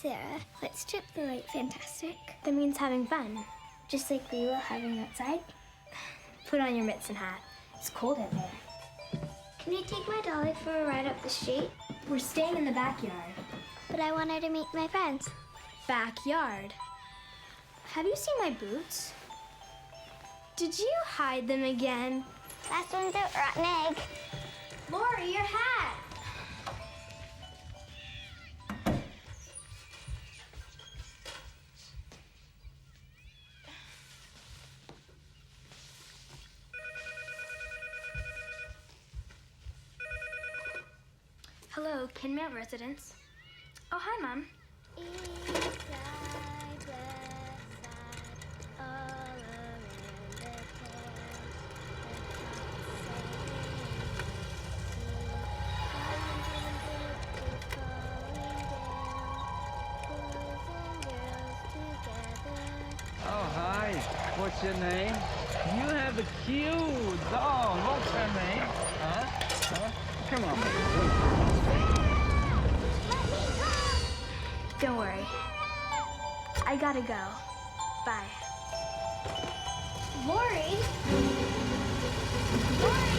Sarah, let's trip the light fantastic. That means having fun. Just like we were having outside. Put on your mitts and hat. It's cold out there. Can you take my dolly for a ride up the street? We're staying in the backyard. But I want her to meet my friends. Backyard? Have you seen my boots? Did you hide them again? Last one's out, rotten egg. Lori, your hat! Hello, Kinmount residence. Oh, hi, Mom. East side, west side, all around the town. Oh, hi. What's your name? You have a cute dog. What's her name? Huh? Come on. Don't worry. I gotta go. Bye. Lori! Lori!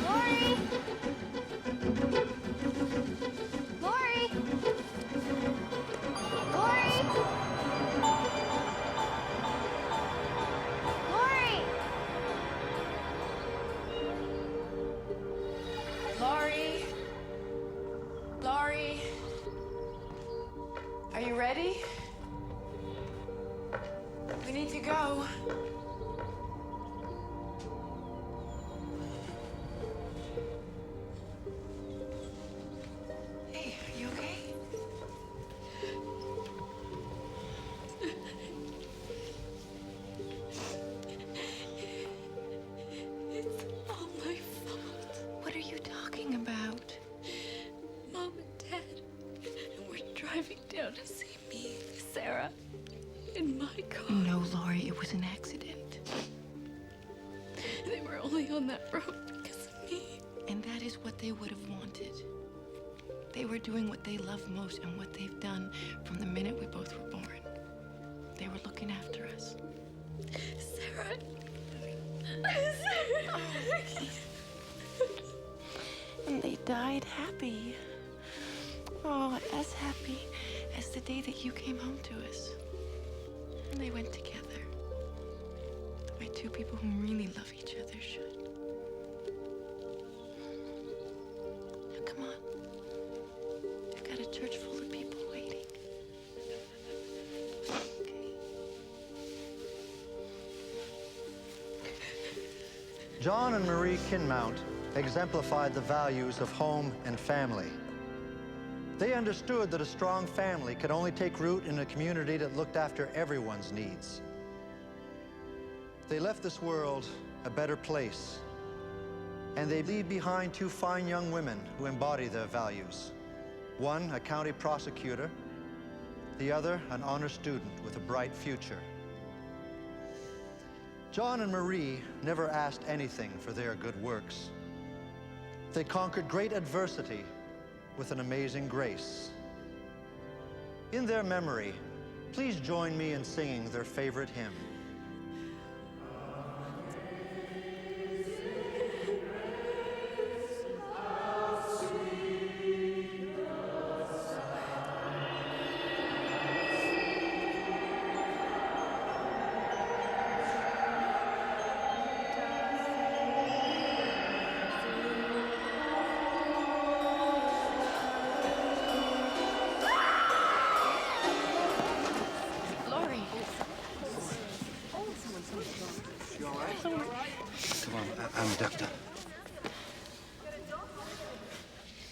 Lori! Lori! Lori! Lori! Laurie? Laurie? Are you ready? We need to go. Hey, are you okay? It's all my fault. What are you talking about? Mom and Dad were driving down to see me, Sarah, in my car. No, Laurie, it was an accident. They were only on that road because of me. And that is what they would have wanted. They were doing what they love most and what they've done from the minute we both were born. They were looking after us. Sarah. Sarah. And they died happy. Oh, as happy as the day that you came home to us. And they went together. The way two people who really love each other should. Now, come on. We've got a church full of people waiting. John and Marie Kinmount exemplified the values of home and family. They understood that a strong family could only take root in a community that looked after everyone's needs. They left this world a better place, and they leave behind two fine young women who embody their values. One, a county prosecutor, the other, an honor student with a bright future. John and Marie never asked anything for their good works. They conquered great adversity with an amazing grace. In their memory, please join me in singing their favorite hymn. Come on, I'm a doctor.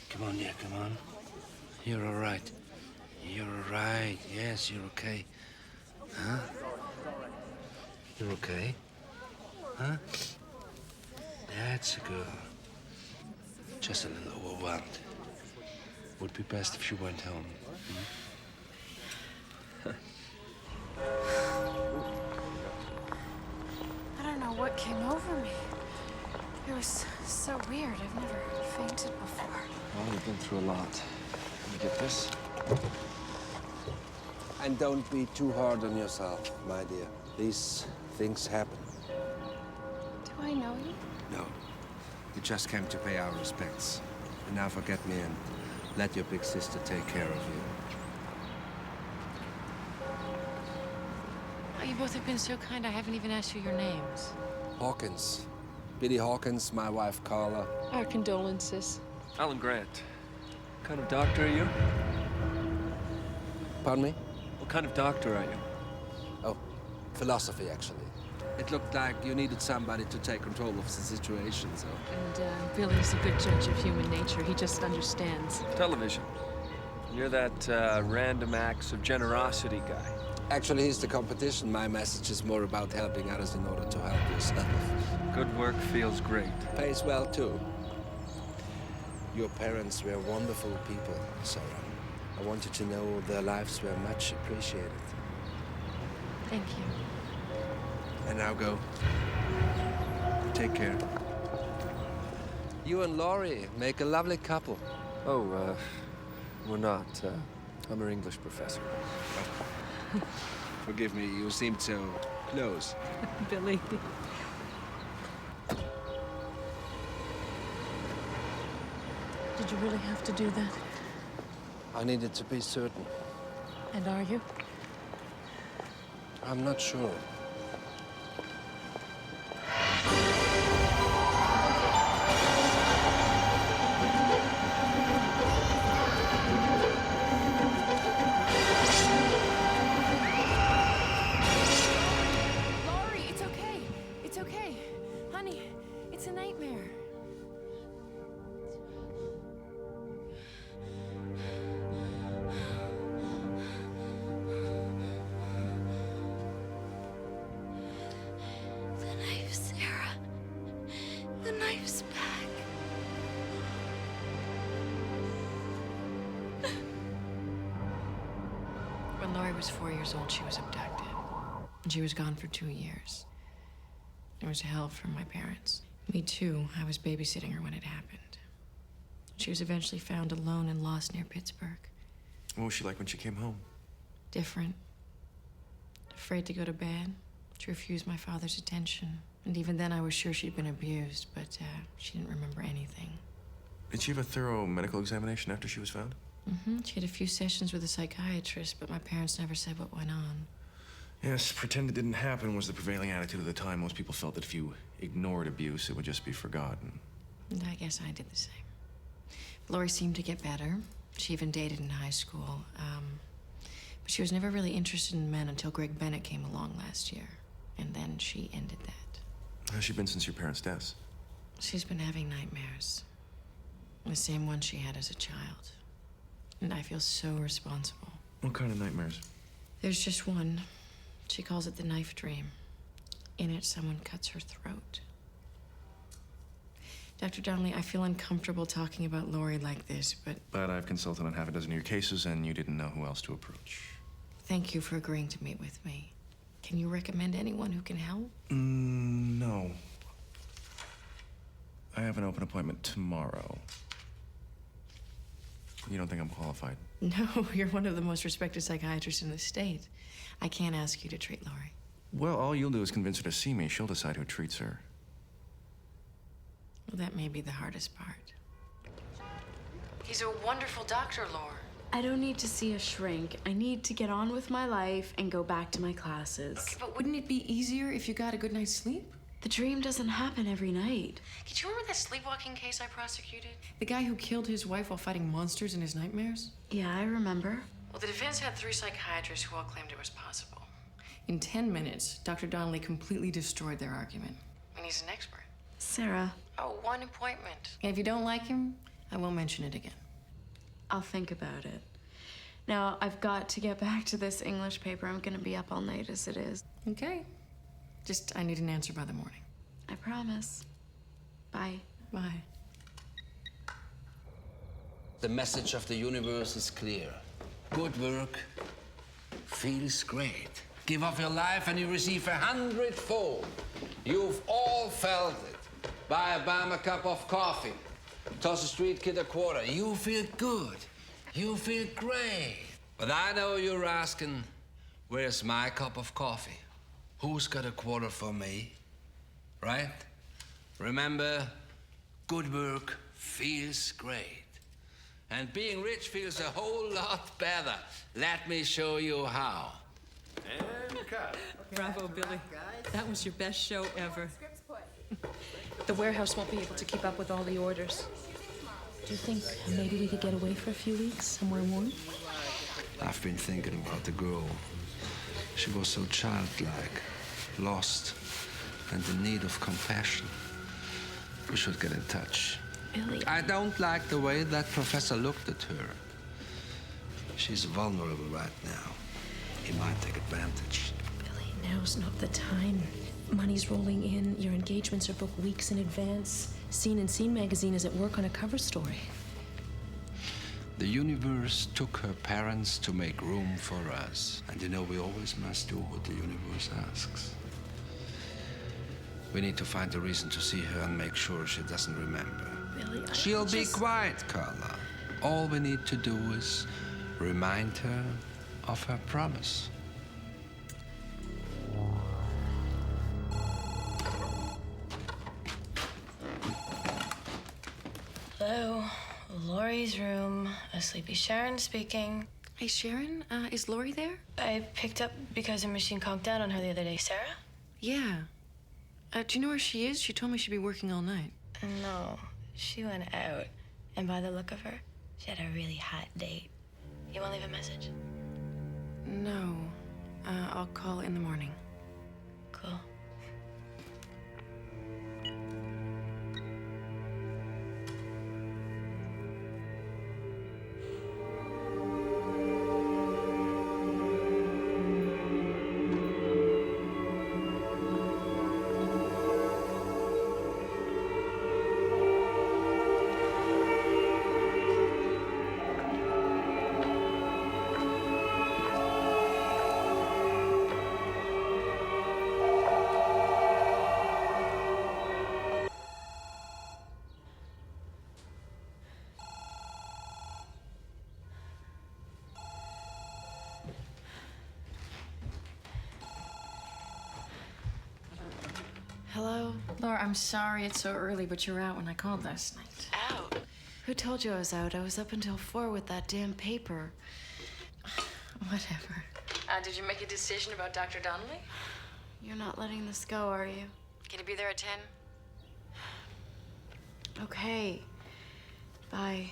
Come on, dear, come on. You're all right. You're all right. Yes, you're okay. Huh? You're okay? Huh? That's a girl. Just a little overwhelmed. Would be best if she went home. I don't know what came over me. It was so weird. I've never fainted before. Well, we've been through a lot. get this. And don't be too hard on yourself, my dear. These things happen. Do I know you? No. We just came to pay our respects. And now forget me and let your big sister take care of you. Oh, you both have been so kind, I haven't even asked you your names. Hawkins. Billy Hawkins, my wife Carla. Our condolences. Alan Grant. What kind of doctor are you? Pardon me? What kind of doctor are you? Oh, philosophy, actually. It looked like you needed somebody to take control of the situation, so... And Billy's a good judge of human nature. He just understands. Television. You're that random acts of generosity guy. Actually, he's the competition. My message is more about helping others in order to help yourself. Good work feels great. Pays well, too. Your parents were wonderful people, Sarah. I want you to know their lives were much appreciated. Thank you. And now go. Take care. You and Laurie make a lovely couple. Oh, we're not. I'm her English professor. Forgive me, you seemed so close. Billy. Did you really have to do that? I needed to be certain. And are you? I'm not sure. Laurie, it's okay. It's okay. Honey, it's a nightmare. The knife, Sarah. The knife's back. When Laurie was 4 years old, she was abducted. And she was gone for 2 years. It was hell for my parents. Me too. I was babysitting her when it happened. She was eventually found alone and lost near Pittsburgh. What was she like when she came home? Different. Afraid to go to bed. She refused my father's attention. And even then I was sure she'd been abused, but she didn't remember anything. Did she have a thorough medical examination after she was found? She had a few sessions with a psychiatrist, but my parents never said what went on. Yes, pretend it didn't happen was the prevailing attitude of the time. Most people felt that if you ignored abuse, it would just be forgotten. And I guess I did the same. Laurie seemed to get better. She even dated in high school. But she was never really interested in men until Greg Bennett came along last year. And then she ended that. How's she been since your parents' deaths? She's been having nightmares. The same one she had as a child. And I feel so responsible. What kind of nightmares? There's just one. She calls it the knife dream. In it, someone cuts her throat. Dr. Donnelly, I feel uncomfortable talking about Laurie like this, but... But I've consulted on half a dozen of your cases, and you didn't know who else to approach. Thank you for agreeing to meet with me. Can you recommend anyone who can help? No. I have an open appointment tomorrow. You don't think I'm qualified? No, you're one of the most respected psychiatrists in the state. I can't ask you to treat Laurie. Well, all you'll do is convince her to see me. She'll decide who treats her. Well, that may be the hardest part. He's a wonderful doctor, Laura. I don't need to see a shrink. I need to get on with my life and go back to my classes. Okay, but wouldn't it be easier if you got a good night's sleep? The dream doesn't happen every night. Did you remember that sleepwalking case I prosecuted? The guy who killed his wife while fighting monsters in his nightmares? Yeah, I remember. Well, the defense had 3 psychiatrists who all claimed it was possible. In 10 minutes, Dr. Donnelly completely destroyed their argument. And he's an expert. Sarah. Oh, 1 appointment. And if you don't like him, I won't mention it again. I'll think about it. Now, I've got to get back to this English paper. I'm gonna be up all night as it is. Okay. Just, I need an answer by the morning. I promise. Bye. Bye. The message of the universe is clear. Good work feels great. Give of your life and you receive 100-fold. You've all felt it. Buy a bum a cup of coffee. Toss a street kid a quarter. You feel good. You feel great. But I know you're asking, where's my cup of coffee? Who's got a quarter for me? Right? Remember, good work feels great. And being rich feels a whole lot better. Let me show you how. And cut. Bravo, Billy. That was your best show ever. The warehouse won't be able to keep up with all the orders. Do you think maybe we could get away for a few weeks, somewhere warm? I've been thinking about the girl. She was so childlike, lost, and in need of compassion. We should get in touch. Billy. I don't like the way that professor looked at her. She's vulnerable right now. He might take advantage. Billy, now's not the time. Money's rolling in. Your engagements are booked weeks in advance. Scene and Scene magazine is at work on a cover story. The universe took her parents to make room for us. And you know, we always must do what the universe asks. We need to find a reason to see her and make sure she doesn't remember. Billy, She'll be quiet, Carla. All we need to do is remind her of her promise. Hello, Laurie's room. A sleepy Sharon speaking. Hey, Sharon, is Laurie there? I picked up because her machine conked out on her the other day. Sarah? Yeah. Do you know where she is? She told me she'd be working all night. No, she went out. And by the look of her, she had a really hot date. You want to leave a message? No. I'll call in the morning. Cool. Hello? Laura, I'm sorry it's so early, but you were out when I called last night. Out? Who told you I was out? I was up until 4 with that damn paper. Whatever. Did you make a decision about Dr. Donnelly? You're not letting this go, are you? Can you be there at 10? Okay. Bye.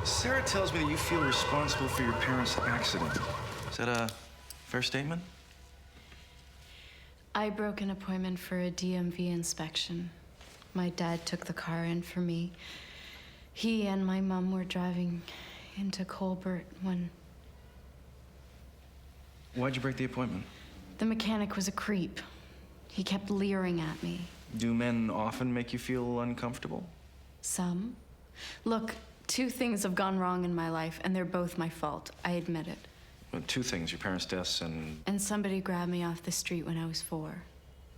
Sarah tells me that you feel responsible for your parents' accident. Is that a fair statement? I broke an appointment for a DMV inspection. My dad took the car in for me. He and my mom were driving into Colbert when... Why'd you break the appointment? The mechanic was a creep. He kept leering at me. Do men often make you feel uncomfortable? Some. Look, 2 things have gone wrong in my life, and they're both my fault. I admit it. Well, 2 things, your parents' deaths and... And somebody grabbed me off the street when I was 4.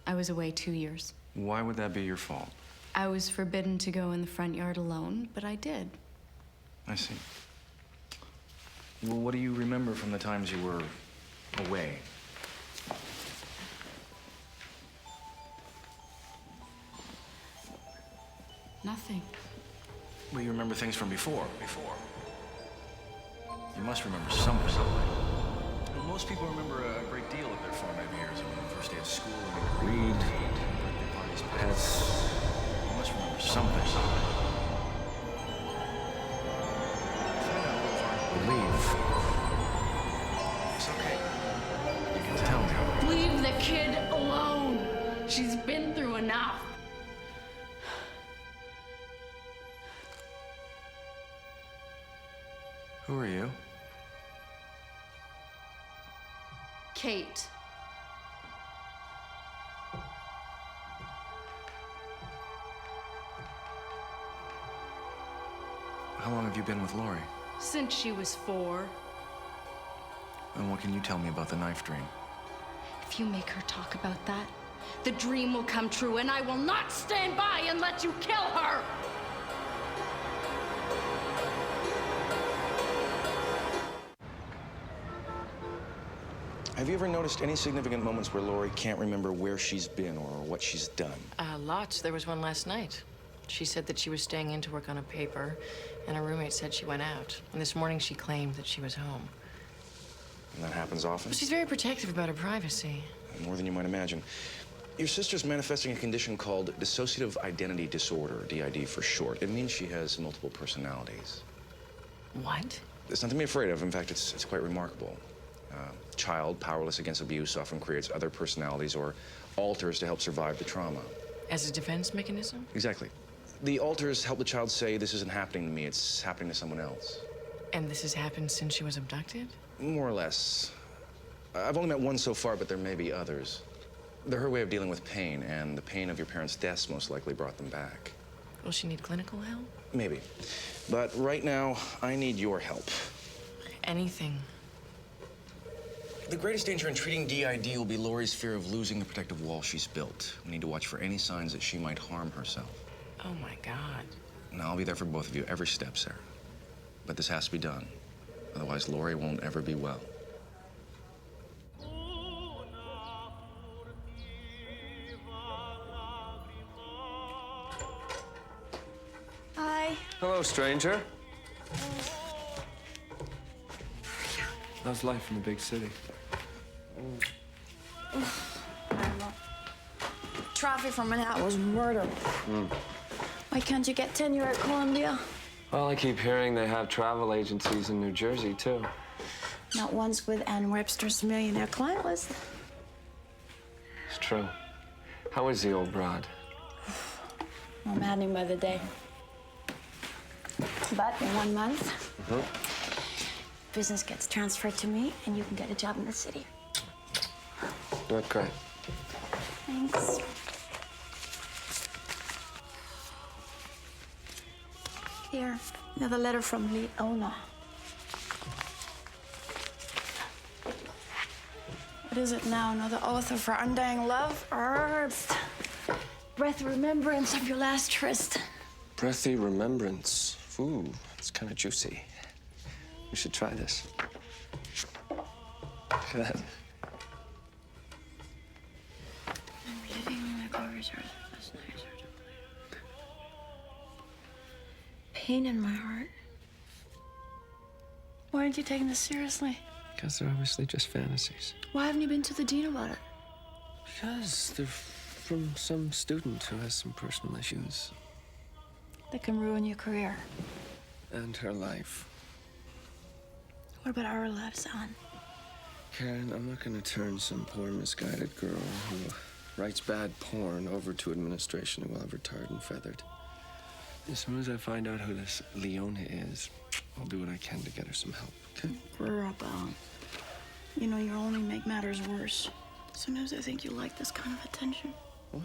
I was away 2 years. Why would that be your fault? I was forbidden to go in the front yard alone, but I did. I see. Well, what do you remember from the times you were away? Nothing. Well, you remember things from before. You must remember something. Well, most people remember a great deal of their formative years. I mean, the first day of school, learning to read, birthday parties, pets. You must remember something. Believe. It's okay. You can tell me. Leave the kid alone. She's been through enough. Who are you? Kate. How long have you been with Laurie? Since she was 4. And what can you tell me about the knife dream? If you make her talk about that, the dream will come true, and I will not stand by and let you kill her! Have you ever noticed any significant moments where Lori can't remember where she's been or what she's done? Lots. There was one last night. She said that she was staying in to work on a paper, and her roommate said she went out. And this morning she claimed that she was home. And that happens often? She's very protective about her privacy. More than you might imagine. Your sister's manifesting a condition called dissociative identity disorder, DID for short. It means she has multiple personalities. What? It's nothing to be afraid of. In fact, it's quite remarkable. Child powerless against abuse often creates other personalities or alters to help survive the trauma. As a defense mechanism? Exactly. The alters help the child say, this isn't happening to me, it's happening to someone else. And this has happened since she was abducted? More or less. I've only met one so far, but there may be others. They're her way of dealing with pain, and the pain of your parents' deaths most likely brought them back. Will she need clinical help? Maybe. But right now, I need your help. Anything. The greatest danger in treating DID will be Lori's fear of losing the protective wall she's built. We need to watch for any signs that she might harm herself. Oh, my God. Now, I'll be there for both of you every step, Sarah. But this has to be done. Otherwise, Lori won't ever be well. Hi. Hello, stranger. How's life in the big city? Traffic from Manhattan was murder. Why can't you get tenure at Columbia? Well, I keep hearing they have travel agencies in New Jersey, too. Not once with Ann Webster's millionaire client list. It's true. How is the old broad? More maddening by the day. But in 1 month, business gets transferred to me, and you can get a job in the city. Not great. Thanks. Here, another letter from Leona. What is it now? Another oath of her undying love? Or breath of remembrance of your last tryst? Breathy remembrance. Ooh, it's kind of juicy. We should try this. Look at that. I'm living in my corridor last night. Pain in my heart. Why aren't you taking this seriously? Because they're obviously just fantasies. Why haven't you been to the dean about it? Because they're from some student who has some personal issues. That can ruin your career. And her life. What about our lives, Alan? Karen, I'm not gonna turn some poor misguided girl who writes bad porn over to administration who will have her tarred and feathered. As soon as I find out who this Leona is, I'll do what I can to get her some help, okay? Grow up, Alan. You know, you only make matters worse. Sometimes I think you like this kind of attention. What?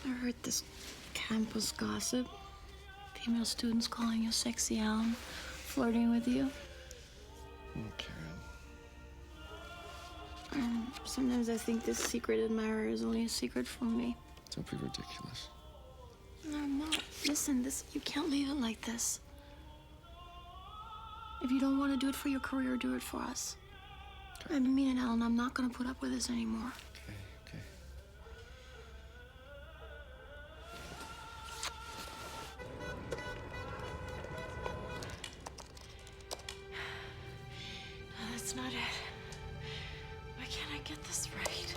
I heard this campus gossip. Female students calling you sexy Alan, flirting with you. Oh, Karen. Sometimes I think this secret admirer is only a secret from me. Don't be ridiculous. No, I'm not. Listen, you can't leave it like this. If you don't want to do it for your career, do it for us. Okay. I mean it, Alan. I'm not going to put up with this anymore. Okay. No, that's not it. Why can't I get this right?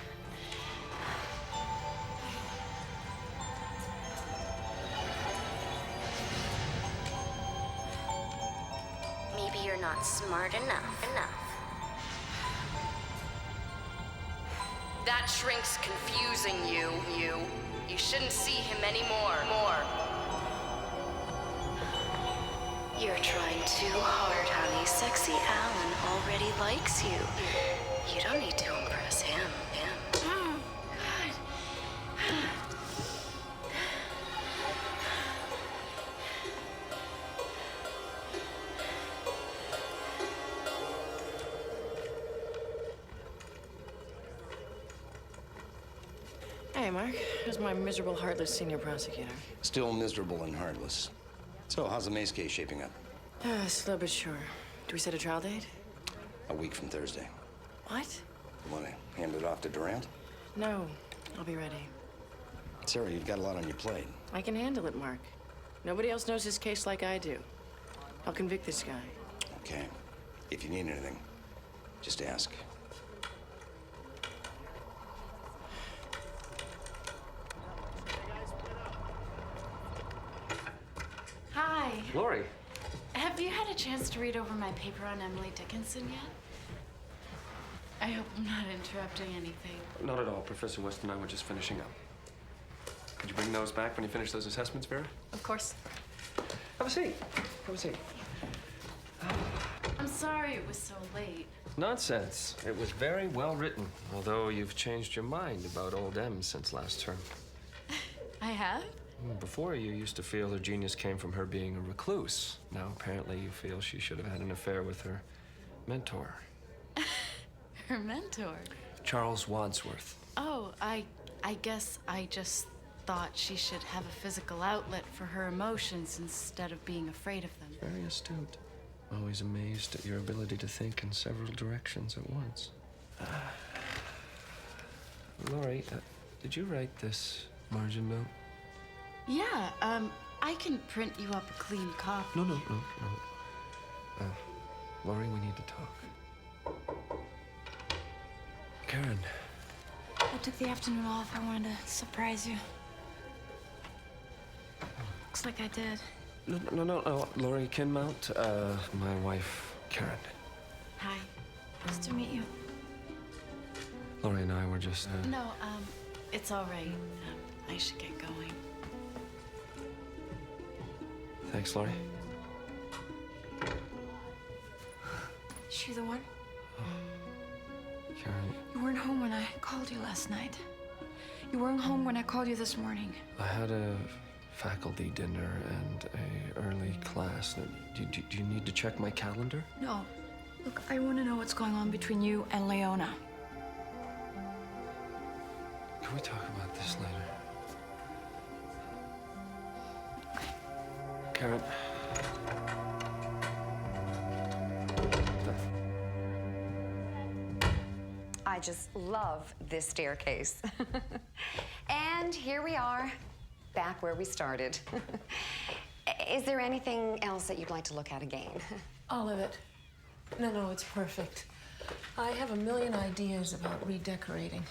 Maybe you're not smart enough. That shrink's confusing you. You shouldn't see him anymore. You're trying too hard, honey. Sexy Alan already likes you. You don't need to impress him. Oh, God. Hey, Mark. How's my miserable, heartless senior prosecutor? Still miserable and heartless. So, how's the Mace case shaping up? Slow but sure. Do we set a trial date? A week from Thursday. What? You want to hand it off to Durant? No. I'll be ready. Sarah, you've got a lot on your plate. I can handle it, Mark. Nobody else knows this case like I do. I'll convict this guy. Okay. If you need anything, just ask. Hi. Lori. Have you had a chance to read over my paper on Emily Dickinson yet? I hope I'm not interrupting anything. Not at all. Professor West and I were just finishing up. Could you bring those back when you finish those assessments, Vera? Of course. Have a seat. Have a seat. I'm sorry it was so late. Nonsense. It was very well written, although you've changed your mind about old Em since last term. I have? Before, you used to feel her genius came from her being a recluse. Now, apparently, you feel she should have had an affair with her mentor. Her mentor? Charles Wadsworth. Oh, I guess I just thought she should have a physical outlet for her emotions instead of being afraid of them. Very astute. Always amazed at your ability to think in several directions at once. Lori, did you write this margin note? Yeah, I can print you up a clean copy. No. Lori, we need to talk. Karen. I took the afternoon off. I wanted to surprise you. Looks like I did. No. Lori Kinmount, my wife, Karen. Hi. Nice to meet you. Lori and I were just, No, it's all right. I should get going. Thanks, Lori. Is she the one? Karen, You weren't home when I called you last night. You weren't home when I called you this morning. I had a faculty dinner and a early class. Do you need to check my calendar? No. Look, I want to know what's going on between you and Leona. Can we talk about this later? Karen. I just love this staircase. And here we are, back where we started. Is there anything else that you'd like to look at again? All of it. No, it's perfect. I have a million ideas about redecorating.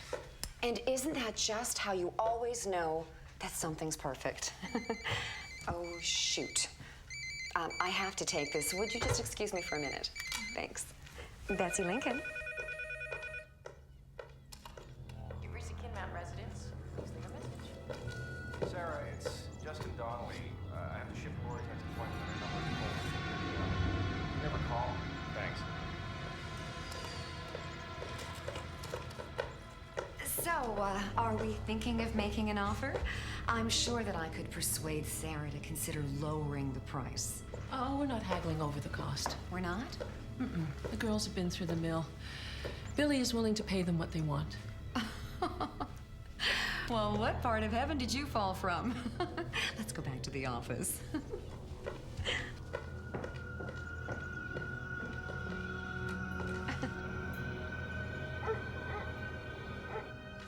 And isn't that just how you always know that something's perfect? Oh, shoot. I have to take this. Would you just excuse me for a minute? Thanks. Betsy Lincoln. You've reached the Kinmount residence. Please leave a message. Sarah, it's Justin Donnelly. I have the shipboard at the appointment number. Never call. Thanks. So, are we thinking of making an offer? I'm sure that I could persuade Sarah to consider lowering the price. Oh, we're not haggling over the cost. We're not? Mm-mm. The girls have been through the mill. Billy is willing to pay them what they want. Well, what part of heaven did you fall from? Let's go back to the office. I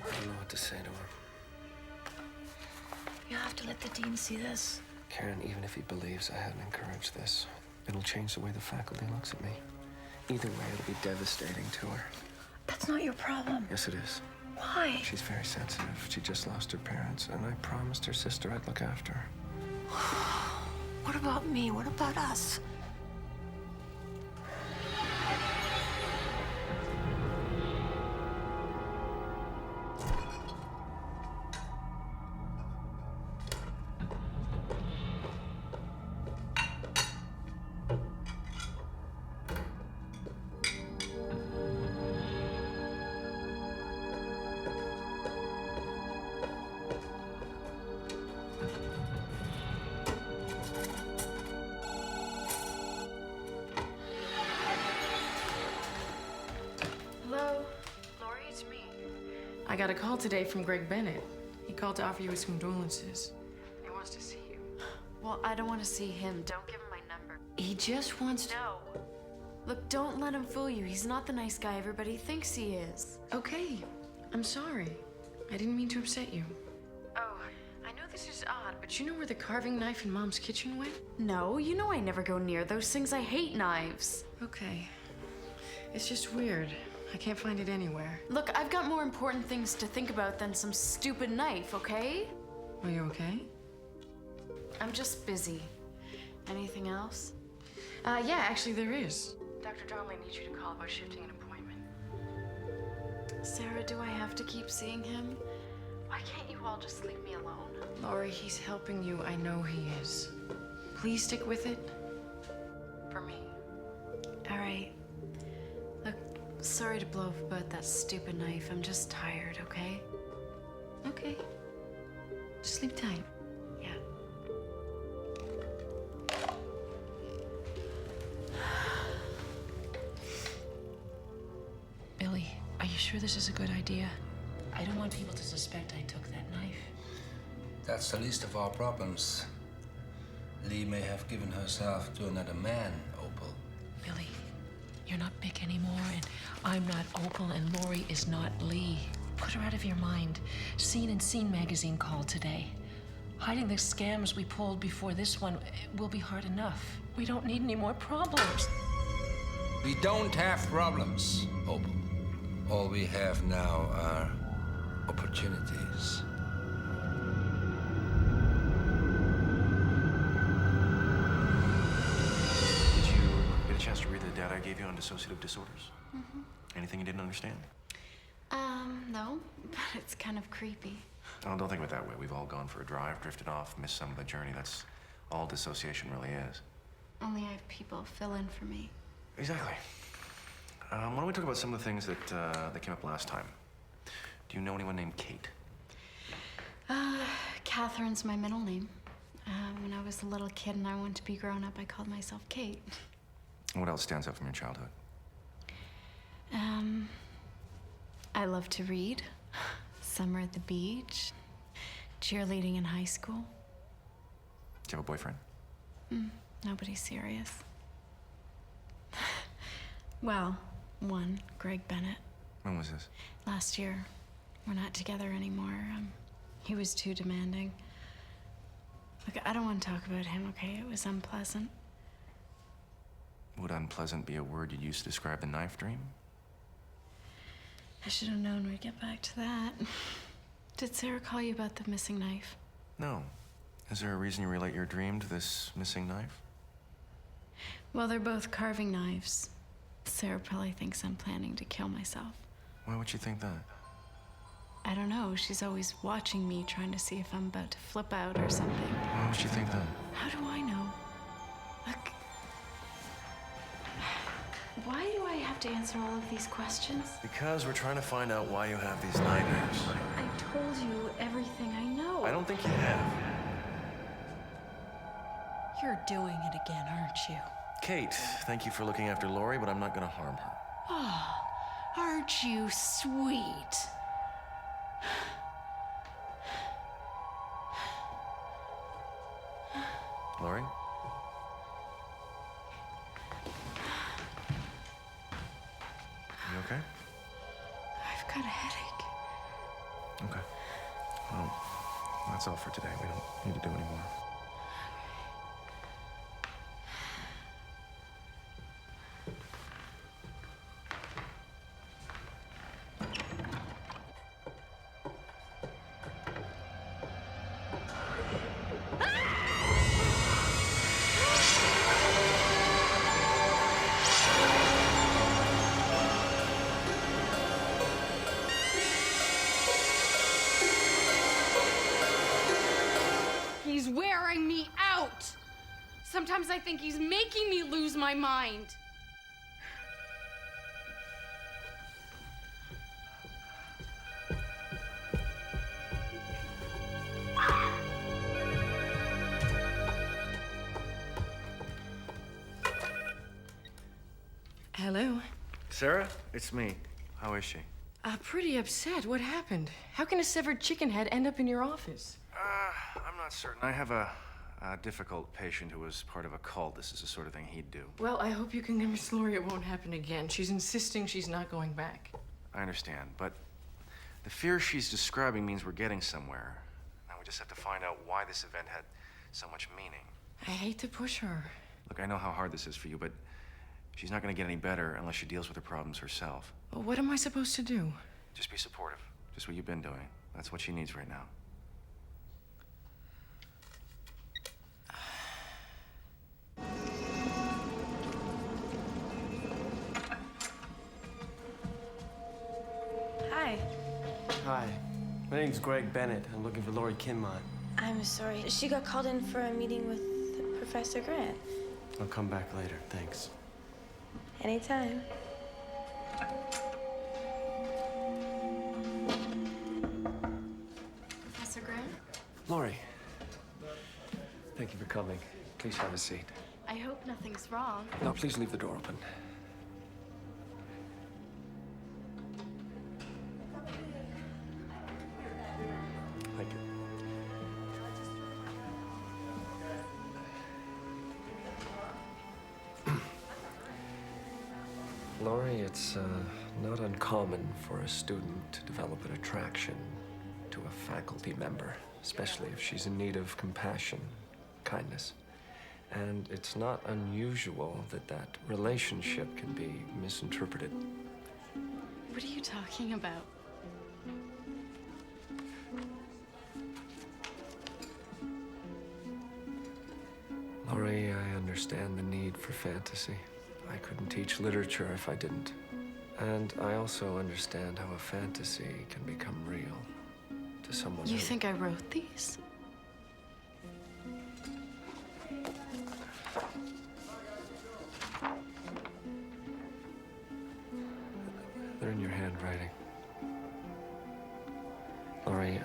don't know what to say to her. You have to let the dean see this. Karen, even if he believes I hadn't encouraged this, it'll change the way the faculty looks at me. Either way, it'll be devastating to her. That's not your problem. Yes, it is. Why? She's very sensitive. She just lost her parents, and I promised her sister I'd look after her. What about me? What about us? I got a call today from Greg Bennett. He called to offer you his condolences. He wants to see you. Well, I don't want to see him. Don't give him my number. He just wants to... No. Look, don't let him fool you. He's not the nice guy everybody thinks he is. Okay, I'm sorry. I didn't mean to upset you. Oh, I know this is odd, but you know where the carving knife in Mom's kitchen went? no, you know I never go near those things. I hate knives. Okay. It's just weird. I can't find it anywhere. Look, I've got more important things to think about than some stupid knife, okay? Are you okay? I'm just busy. Anything else? Yeah, actually there is. Dr. Donnelly needs you to call about shifting an appointment. Sarah, do I have to keep seeing him? Why can't you all just leave me alone? Laurie, he's helping you. I know he is. Please stick with it. For me. All right. Look, sorry to blow up about that stupid knife. I'm just tired, okay? Okay. Just sleep tight. Yeah. Billy, are you sure this is a good idea? I don't want people to suspect I took that knife. That's the least of our problems. Lee may have given herself to another man, Opal. Billy, you're not big anymore, and I'm not Opal, and Laurie is not Lee. Put her out of your mind. Scene and Scene magazine called today. Hiding the scams we pulled before this one will be hard enough. We don't need any more problems. We don't have problems, Opal. All we have now are opportunities. Did you get a chance to read the data I gave you on dissociative disorders? Mm-hmm. Anything you didn't understand? No, but it's kind of creepy. Oh, don't think of it that way. We've all gone for a drive, drifted off, missed some of the journey. That's all dissociation really is. Only I have people fill in for me. Exactly. Why don't we talk about some of the things that came up last time? Do you know anyone named Kate? Catherine's my middle name. When I was a little kid and I wanted to be grown up, I called myself Kate. What else stands out from your childhood? I love to read. Summer at the beach. Cheerleading in high school. Do you have a boyfriend? Nobody serious. Well, one, Greg Bennett. When was this? Last year. We're not together anymore. He was too demanding. Look, I don't want to talk about him, okay? It was unpleasant. Would unpleasant be a word you'd use to describe the knife dream? I should have known we'd get back to that. Did Sarah call you about the missing knife? No. Is there a reason you relate your dream to this missing knife? Well, they're both carving knives. Sarah probably thinks I'm planning to kill myself. Why would you think that? I don't know. She's always watching me, trying to see if I'm about to flip out or something. Why would you think that? How do I know? Look. Why do I have to answer all of these questions? Because we're trying to find out why you have these nightmares. I told you everything I know. I don't think you have. You're doing it again, aren't you? Kate, thank you for looking after Laurie, but I'm not gonna harm her. Oh, aren't you sweet? Laurie? You okay? I've got a headache. Okay. Well, that's all for today. We don't need to do any more. He's wearing me out! Sometimes I think he's making me lose my mind. Hello? Sarah, it's me. How is she? Pretty upset. What happened? How can a severed chicken head end up in your office? I'm not certain. I have a difficult patient who was part of a cult. This is the sort of thing he'd do. Well, I hope you can convince Lori it won't happen again. She's insisting she's not going back. I understand, but the fear she's describing means we're getting somewhere. Now we just have to find out why this event had so much meaning. I hate to push her. Look, I know how hard this is for you, but she's not going to get any better unless she deals with her problems herself. Well, what am I supposed to do? Just be supportive. Just what you've been doing. That's what she needs right now. Hi. Hi. My name's Greg Bennett. I'm looking for Lori Kinmont. I'm sorry. She got called in for a meeting with Professor Grant. I'll come back later. Thanks. Anytime. Professor Grant? Lori. Thank you for coming. Please have a seat. I hope nothing's wrong. No, please leave the door open. Thank you. Lori, it's not uncommon for a student to develop an attraction to a faculty member, especially if she's in need of compassion, kindness. And it's not unusual that that relationship can be misinterpreted. What are you talking about? Lori, I understand the need for fantasy. I couldn't teach literature if I didn't. And I also understand how a fantasy can become real to someone You who... think I wrote these? They're in your handwriting. Lori,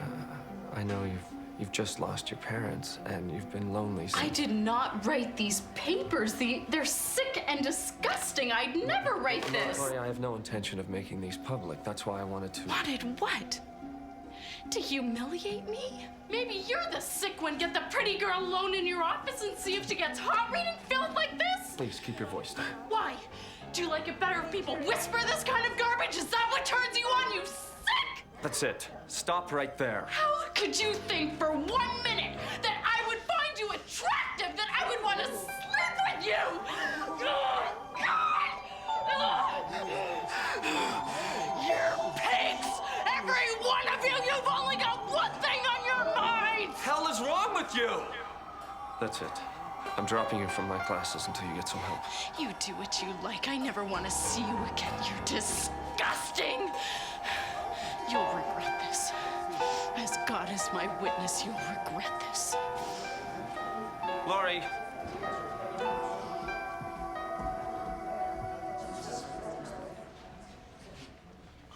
I know you've just lost your parents, and you've been lonely since... I did not write these papers. They're sick and disgusting. I'd never write this. Lori, I have no intention of making these public. That's why I wanted to... Wanted what? To humiliate me? Maybe you're the sick one. Get the pretty girl alone in your office and see if she gets hot reading filth like this? Please, keep your voice down. Why? Do you like it better if people whisper this kind of garbage? Is that what turns you on, you sick? That's it. Stop right there. How could you think for 1 minute that I would find you attractive, that I would want to sleep with you? Oh, God! You're pigs! Every one of you! You've only got one thing on your mind! Hell is wrong with you? That's it. I'm dropping you from my classes until you get some help. You do what you like. I never want to see you again. You're disgusting! You'll regret this. As God is my witness, you'll regret this. Lori!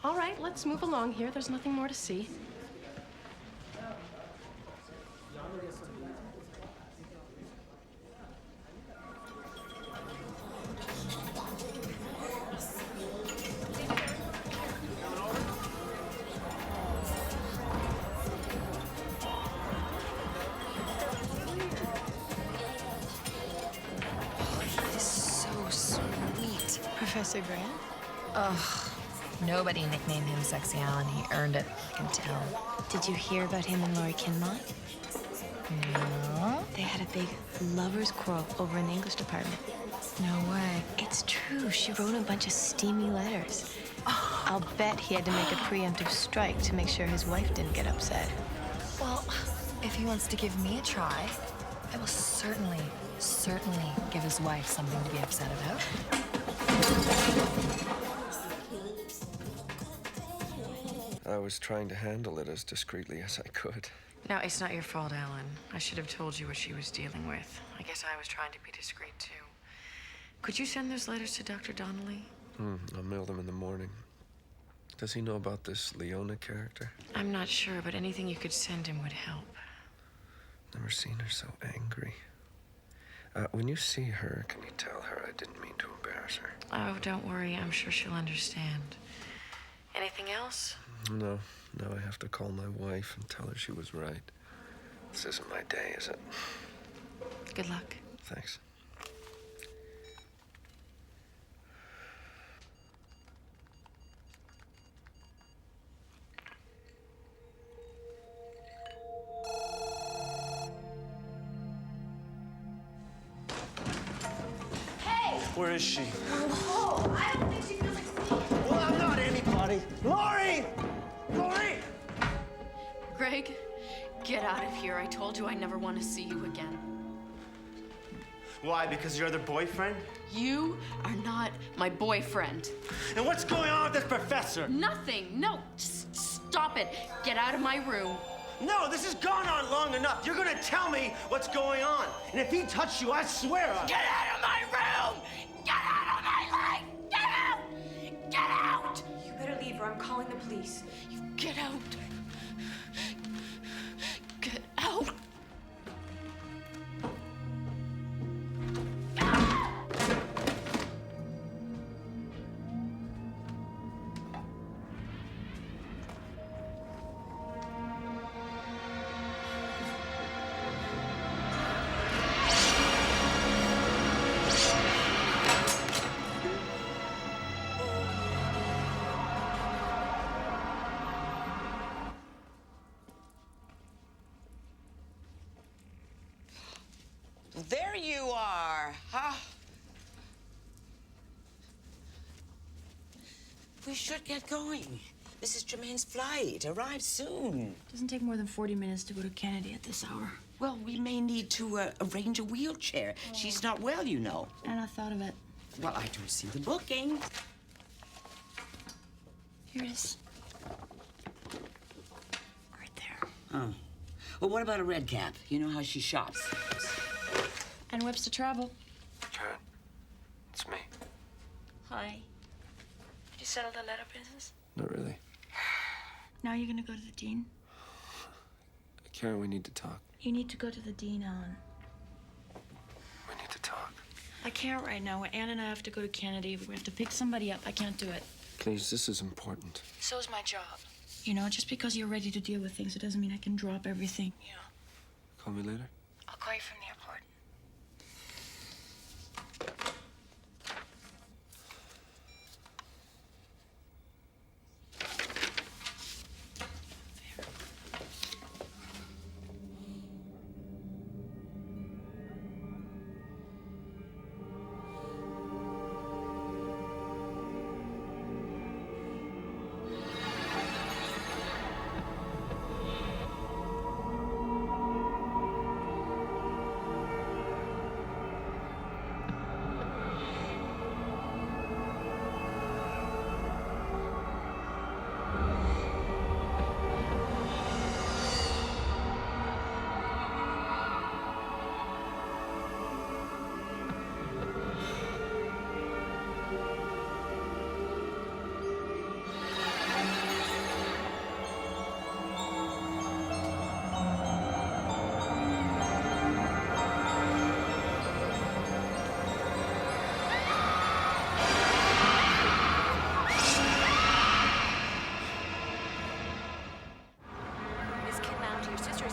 All right, let's move along here. There's nothing more to see. Professor Grant? Ugh. Nobody nicknamed him Sexy Alan. He earned it, I can tell. Did you hear about him and Lori Kinmont? No. They had a big lover's quarrel over in the English department. No way. It's true. She wrote a bunch of steamy letters. I'll bet he had to make a preemptive strike to make sure his wife didn't get upset. Well, if he wants to give me a try, I will certainly give his wife something to be upset about. I was trying to handle it as discreetly as I could. No, it's not your fault, Alan. I should have told you what she was dealing with. I guess I was trying to be discreet, too. Could you send those letters to Dr. Donnelly? I'll mail them in the morning. Does he know about this Leona character? I'm not sure, but anything you could send him would help. Never seen her so angry. When you see her, can you tell her I didn't mean to embarrass her? Oh, don't worry. I'm sure she'll understand. Anything else? No. Now I have to call my wife and tell her she was right. This isn't my day, is it? Good luck. Thanks. Where is she? Oh, I don't think she feels like seeing. Well, I'm not anybody. Lori! Lori! Greg, get out of here. I told you I never want to see you again. Why? Because your other boyfriend? You are not my boyfriend. And what's going on with this professor? Nothing. No, just stop it. Get out of my room. No, this has gone on long enough. You're gonna tell me what's going on. And if he touched you, I swear I... Get out of my room! Get out of my life! Get out! Get out! You better leave or I'm calling the police. You get out. Get out. There you are. Huh? We should get going. Mrs. Germain's flight arrives soon. Doesn't take more than 40 minutes to go to Kennedy at this hour. Well, we may need to arrange a wheelchair. She's not well, you know. And I thought of it. Well, I don't see the booking. Here it is. Right there. Oh. Well, what about a red cap? You know how she shops. And whips to travel. Karen, it's me. Hi. Did you settle the letter business? Not really. Now you're gonna go to the dean? Karen, we need to talk. You need to go to the dean, Alan. We need to talk. I can't right now. Anne and I have to go to Kennedy. We have to pick somebody up. I can't do it. Please, this is important. So's my job. You know, just because you're ready to deal with things, it doesn't mean I can drop everything. Yeah. Call me later. I'll call you from the airport.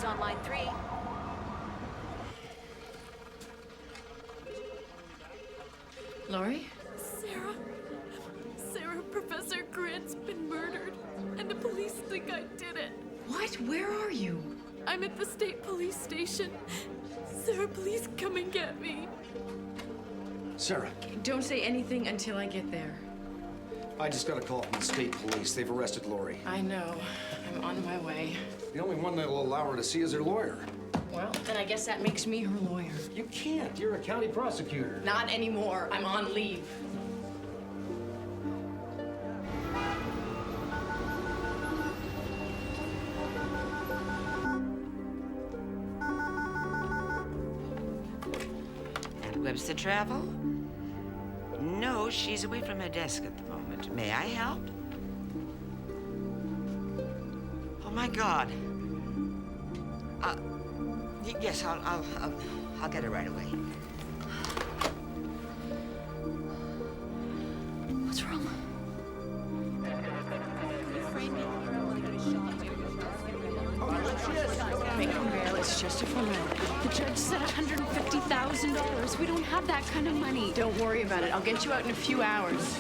on line 3. Lori? Sarah, Professor Grant's been murdered, and the police think I did it. What? Where are you? I'm at the state police station. Sarah, please come and get me. Sarah. Don't say anything until I get there. I just got a call from the state police. They've arrested Lori. I know. I'm on my way. The only one that'll allow her to see is her lawyer. Well, then I guess that makes me her lawyer. You can't. You're a county prosecutor. Not anymore. I'm on leave. And Webster travel? No, she's away from her desk at the moment. May I help? Oh my God. Yes, I'll get her right away. What's wrong? It's just a formality. The judge said $150,000. We don't have that kind of money. Don't worry about it. I'll get you out in a few hours.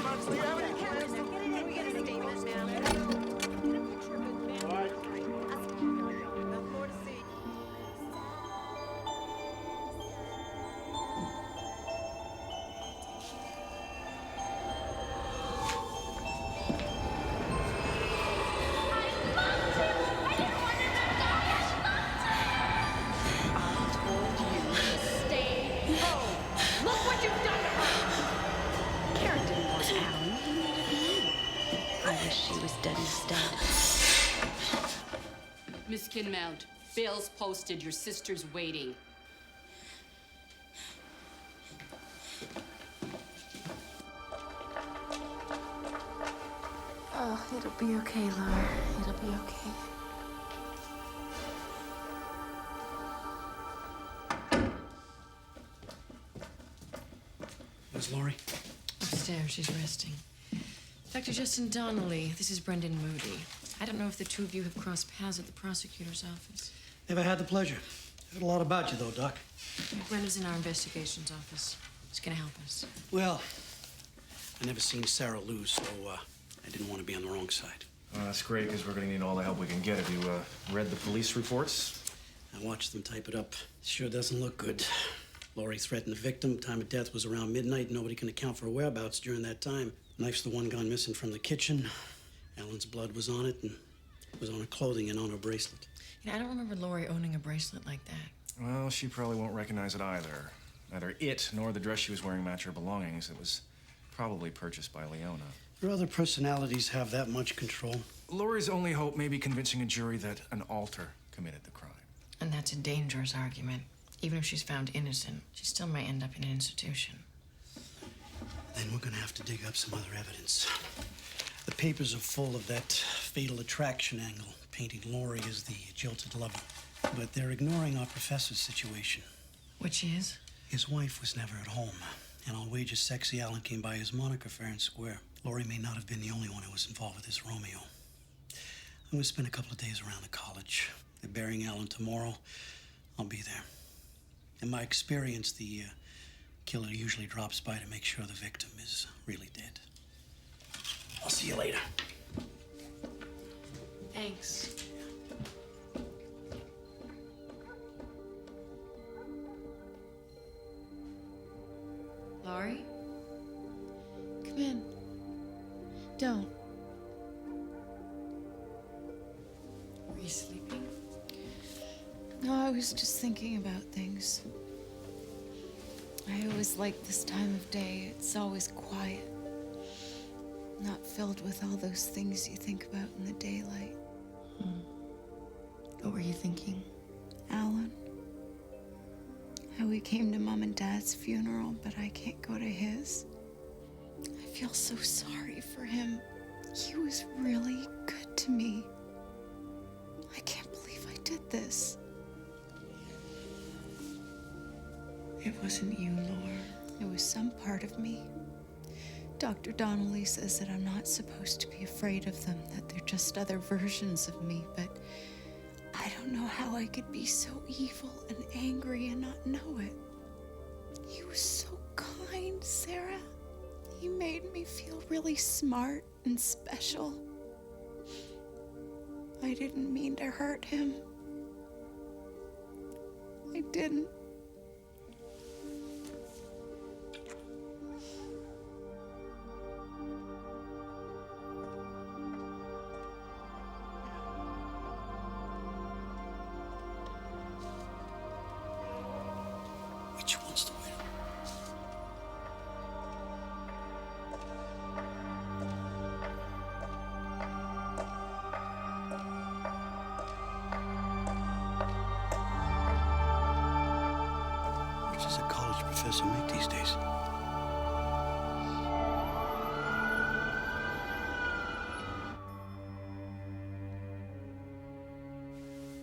Miss Kinmount, bail's posted. Your sister's waiting. Oh, it'll be okay, Laura. It'll be okay. Where's Laurie? Upstairs, she's resting. Dr. Justin Donnelly, this is Brendan Moody. I don't know if the two of you have crossed paths at the prosecutor's office. Never had the pleasure. Heard a lot about you, though, Doc. Brendan's in our investigations office. He's gonna help us. Well, I never seen Sarah lose, so I didn't want to be on the wrong side. That's great, because we're gonna need all the help we can get. Have you read the police reports? I watched them type it up. Sure doesn't look good. Laurie threatened the victim. Time of death was around midnight. Nobody can account for her whereabouts during that time. Knife's the one gone missing from the kitchen. Alan's blood was on it, and it was on her clothing and on her bracelet. You know, I don't remember Laurie owning a bracelet like that. Well, she probably won't recognize it either. Neither it nor the dress she was wearing match her belongings. It was probably purchased by Leona. Do other personalities have that much control? Laurie's only hope may be convincing a jury that an alter committed the crime. And that's a dangerous argument. Even if she's found innocent, she still may end up in an institution. Then we're gonna have to dig up some other evidence. The papers are full of that fatal attraction angle, painting Laurie as the jilted lover. But they're ignoring our professor's situation. Which is? His wife was never at home, and I'll wager Sexy Alan came by his moniker fair and square. Laurie may not have been the only one who was involved with this Romeo. I'm gonna spend a couple of days around the college. They're burying Alan tomorrow. I'll be there. In my experience, the killer usually drops by to make sure the victim is really dead. I'll see you later. Thanks. Laurie? Come in. Don't. Were you sleeping? No, I was just thinking about things. I always like this time of day. It's always quiet. Not filled with all those things you think about in the daylight. What were you thinking? Alan. How he came to Mom and Dad's funeral, but I can't go to his. I feel so sorry for him. He was really good to me. I can't believe I did this. It wasn't you, Laura. It was some part of me. Dr. Donnelly says that I'm not supposed to be afraid of them, that they're just other versions of me, but I don't know how I could be so evil and angry and not know it. He was so kind, Sarah. He made me feel really smart and special. I didn't mean to hurt him. I didn't. Which one's the winner? What does a college professor make these days?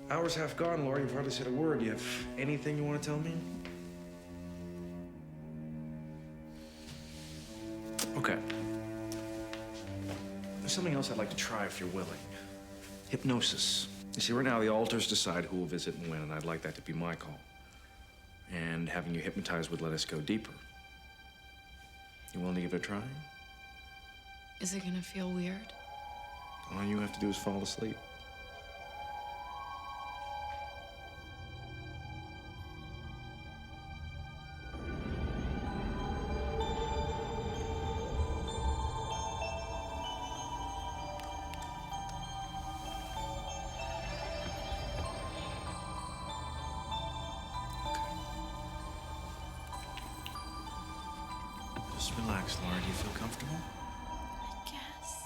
Hour's half gone, Laurie. You've hardly said a word. You have anything you want to tell me? Okay. There's something else I'd like to try if you're willing. Hypnosis. You see, right now the alters decide who will visit and when, and I'd like that to be my call. And having you hypnotized would let us go deeper. You willing to give it a try? Is it gonna feel weird? All you have to do is fall asleep. Just relax, Laura. Do you feel comfortable? I guess.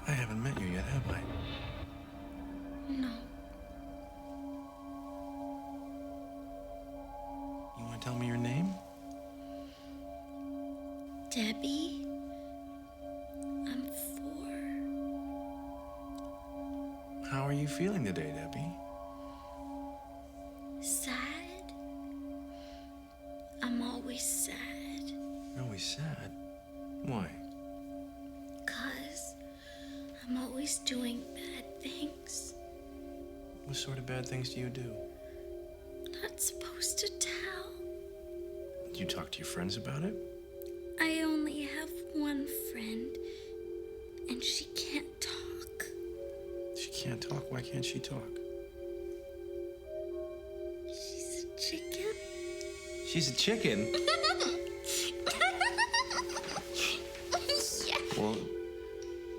I haven't met you yet, have I? No. You want to tell me your name? Debbie, I'm 4. How are you feeling today, Debbie? Sad. I'm always sad. You're always sad. Why? 'Cause I'm always doing bad things. What sort of bad things do you do? Not supposed to tell. Did you talk to your friends about it? I only have one friend, and she can't talk. She can't talk. Why can't she talk? She's a chicken. She's a chicken? Yeah. Well,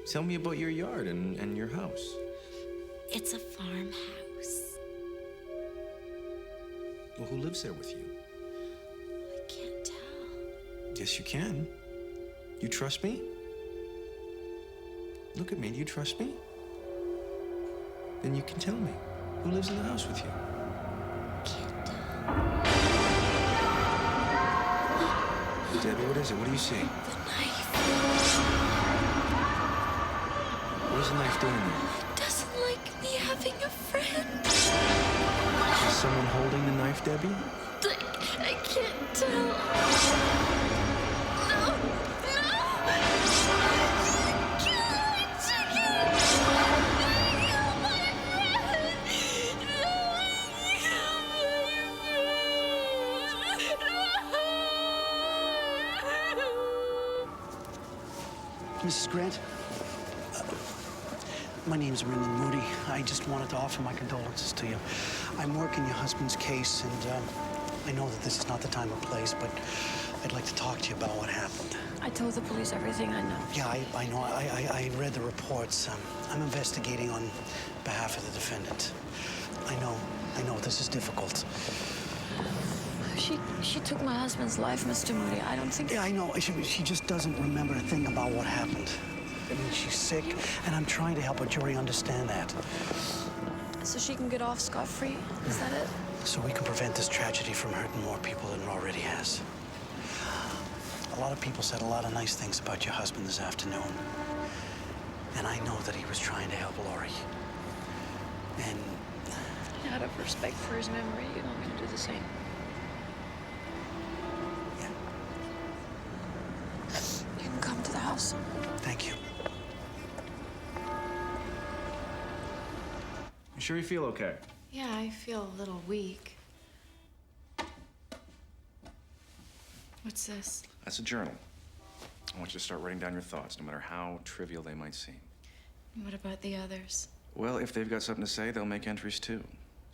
tell me about your yard and your house. It's a farmhouse. Well, who lives there with you? I can't tell. Yes, you can. You trust me? Look at me. Do you trust me? Then you can tell me. Who lives in the house with you? Debbie, what is it? What do you see? The knife. What is the knife doing there? It doesn't like me having a friend. Is someone holding the knife, Debbie? I can't tell. No! Kill my chicken! Kill my friend! Mrs. Grant, my name's Raymond Moody. I just wanted to offer my condolences to you. I'm working your husband's case, and I know that this is not the time or place, but I'd like to talk to you about what happened. I told the police everything I know. Yeah, I know. I read the reports. I'm investigating on behalf of the defendant. I know this is difficult. She took my husband's life, Mr. Moody. I don't think... Yeah, I know. She just doesn't remember a thing about what happened. I mean, she's sick, and I'm trying to help a jury understand that. So she can get off scot-free? Is that it? So we can prevent this tragedy from hurting more people than it already has. A lot of people said a lot of nice things about your husband this afternoon. And I know that he was trying to help Laurie. And... out of respect for his memory, you want me to do the same? Yeah. You can come to the house. Thank you. You sure you feel okay? Yeah, I feel a little weak. What's this? That's a journal. I want you to start writing down your thoughts, no matter how trivial they might seem. What about the others? Well, if they've got something to say, they'll make entries too.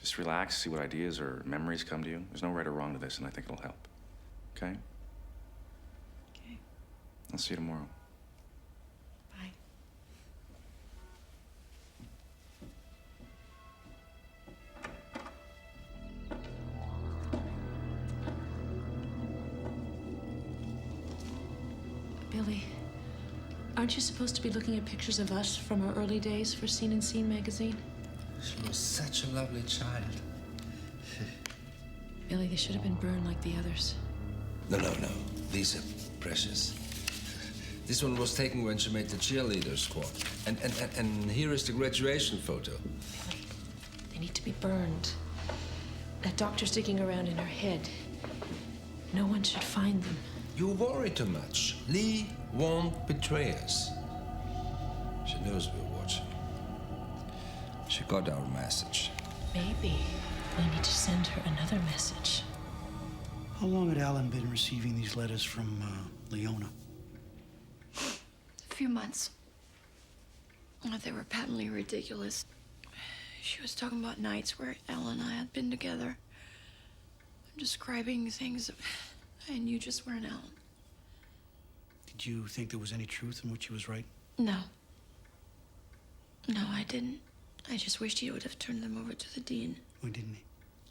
Just relax, see what ideas or memories come to you. There's no right or wrong to this, and I think it'll help. Okay? Okay. I'll see you tomorrow. Bye. Billy, aren't you supposed to be looking at pictures of us from our early days for Scene and Scene magazine? She was such a lovely child. Billy, they should have been burned like the others. No. These are precious. This one was taken when she made the cheerleader squad. And here is the graduation photo. Billy, they need to be burned. That doctor's digging around in her head. No one should find them. You worry too much. Lee won't betray us. She knows we're watching. She got our message. Maybe we need to send her another message. How long had Alan been receiving these letters from Leona? A few months. Oh, they were patently ridiculous. She was talking about nights where Alan and I had been together. Describing things I knew just weren't Alan. Did you think there was any truth in what she was writing? No. No, I didn't. I just wished he would have turned them over to the dean. Why didn't he?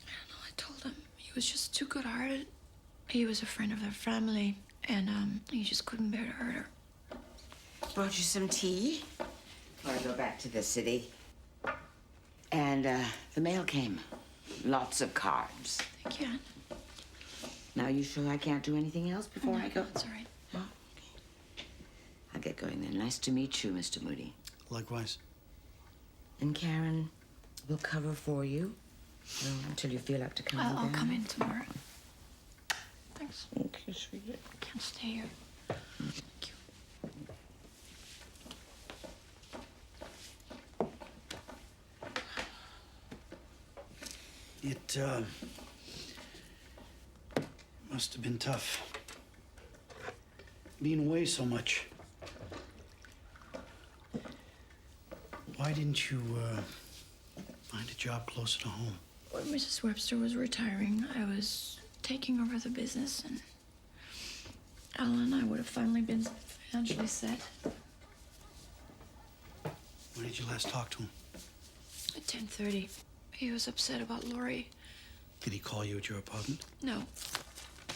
I don't know, I told him. He was just too good-hearted. He was a friend of their family, and he just couldn't bear to hurt her. Brought you some tea before I go back to the city. And the mail came. Lots of cards. Thank you, Aunt. Now, you sure I can't do anything else before I go? That's all right. Well, okay. I'll get going then. Nice to meet you, Mr. Moody. Likewise. And Karen will cover for you until you feel like to come I'll down. come in tomorrow. Thanks. Okay, sweetie. I can't stay here. It must have been tough. Being away so much. Why didn't you find a job closer to home? When Mrs. Webster was retiring, I was taking over the business, and Alan and I would have finally been financially set. When did you last talk to him? At 10:30, he was upset about Lori. Did he call you at your apartment? No,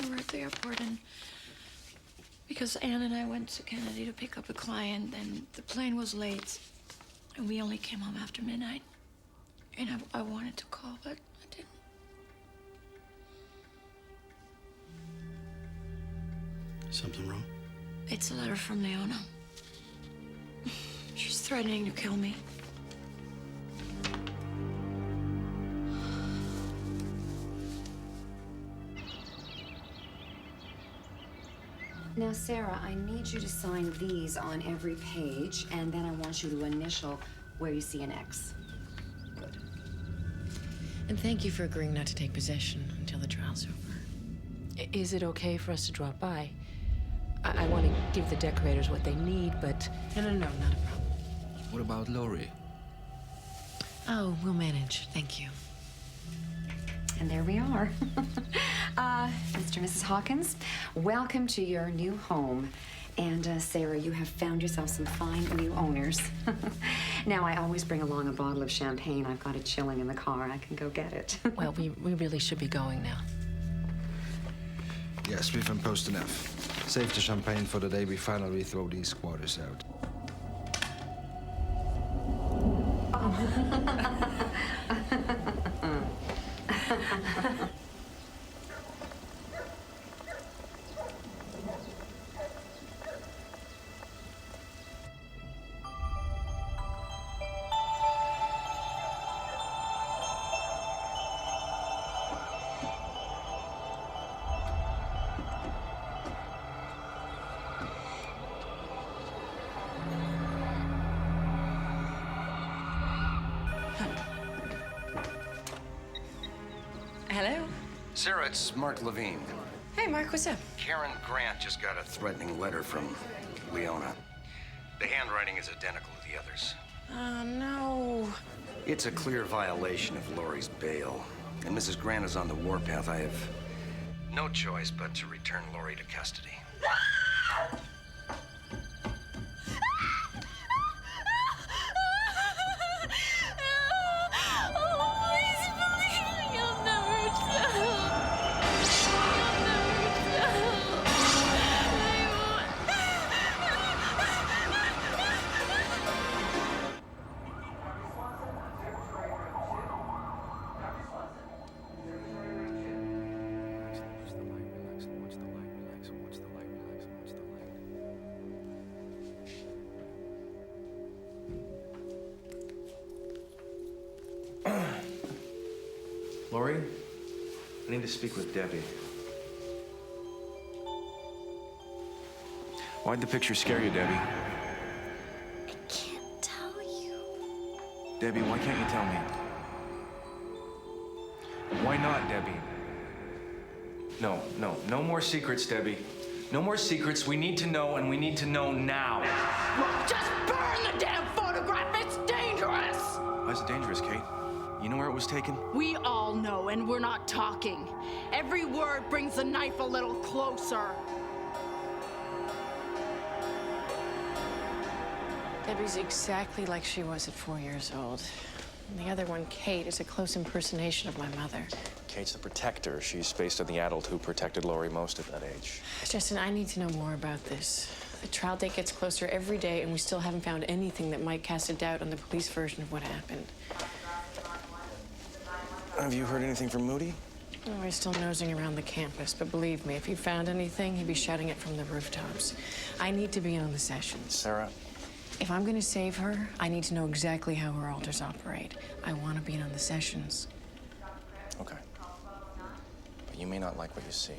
we were at the airport, and because Anne and I went to Kennedy to pick up a client, and the plane was late, and we only came home after midnight. And I wanted to call, but I didn't. Something wrong? It's a letter from Leona. She's threatening to kill me. Now, Sarah, I need you to sign these on every page, and then I want you to initial where you see an X. And thank you for agreeing not to take possession until the trial's over. Is it okay for us to drop by? I want to give the decorators what they need, but... No, not a problem. What about Lori? Oh, we'll manage. Thank you. And there we are. Mr. and Mrs. Hawkins, welcome to your new home. And Sarah, you have found yourself some fine new owners. Now, I always bring along a bottle of champagne. I've got it chilling in the car. I can go get it. Well, we really should be going now. Yes, we've imposed enough. Save the champagne for the day we finally throw these squatters out. Hello? Sarah, it's Mark Levine. Hey, Mark, what's up? Karen Grant just got a threatening letter from Leona. The handwriting is identical to the others. Oh, no. It's a clear violation of Lori's bail. And Mrs. Grant is on the warpath. I have no choice but to return Lori to custody. Lori, I need to speak with Debbie. Why'd the picture scare you, Debbie? Can't tell you. Debbie, why can't you tell me? Why not, Debbie? No more secrets, Debbie. No more secrets. We need to know, and we need to know now. Just burn the damn photograph! It's dangerous! Why is it dangerous, Kate? You know where it was taken? We all know, and we're not talking. Every word brings the knife a little closer. Debbie's exactly like she was at 4 years old. And the other one, Kate, is a close impersonation of my mother. Kate's the protector. She's based on the adult who protected Laurie most at that age. Justin, I need to know more about this. The trial date gets closer every day, and we still haven't found anything that might cast a doubt on the police version of what happened. Have you heard anything from Moody? Oh, he's still nosing around the campus, but believe me, if he found anything, he'd be shouting it from the rooftops. I need to be in on the sessions. Sarah? If I'm going to save her, I need to know exactly how her alters operate. I want to be in on the sessions. Okay. But you may not like what you see.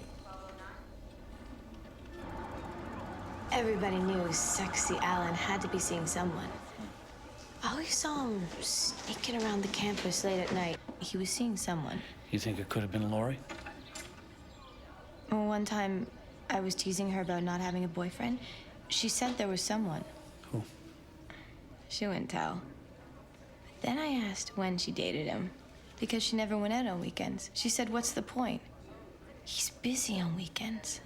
Everybody knew Sexy Alan had to be seeing someone. I always saw him sneaking around the campus late at night. He was seeing someone. You think it could have been Laurie? Well, one time, I was teasing her about not having a boyfriend. She said there was someone. Who? She wouldn't tell. But then I asked when she dated him, because she never went out on weekends. She said, what's the point? He's busy on weekends.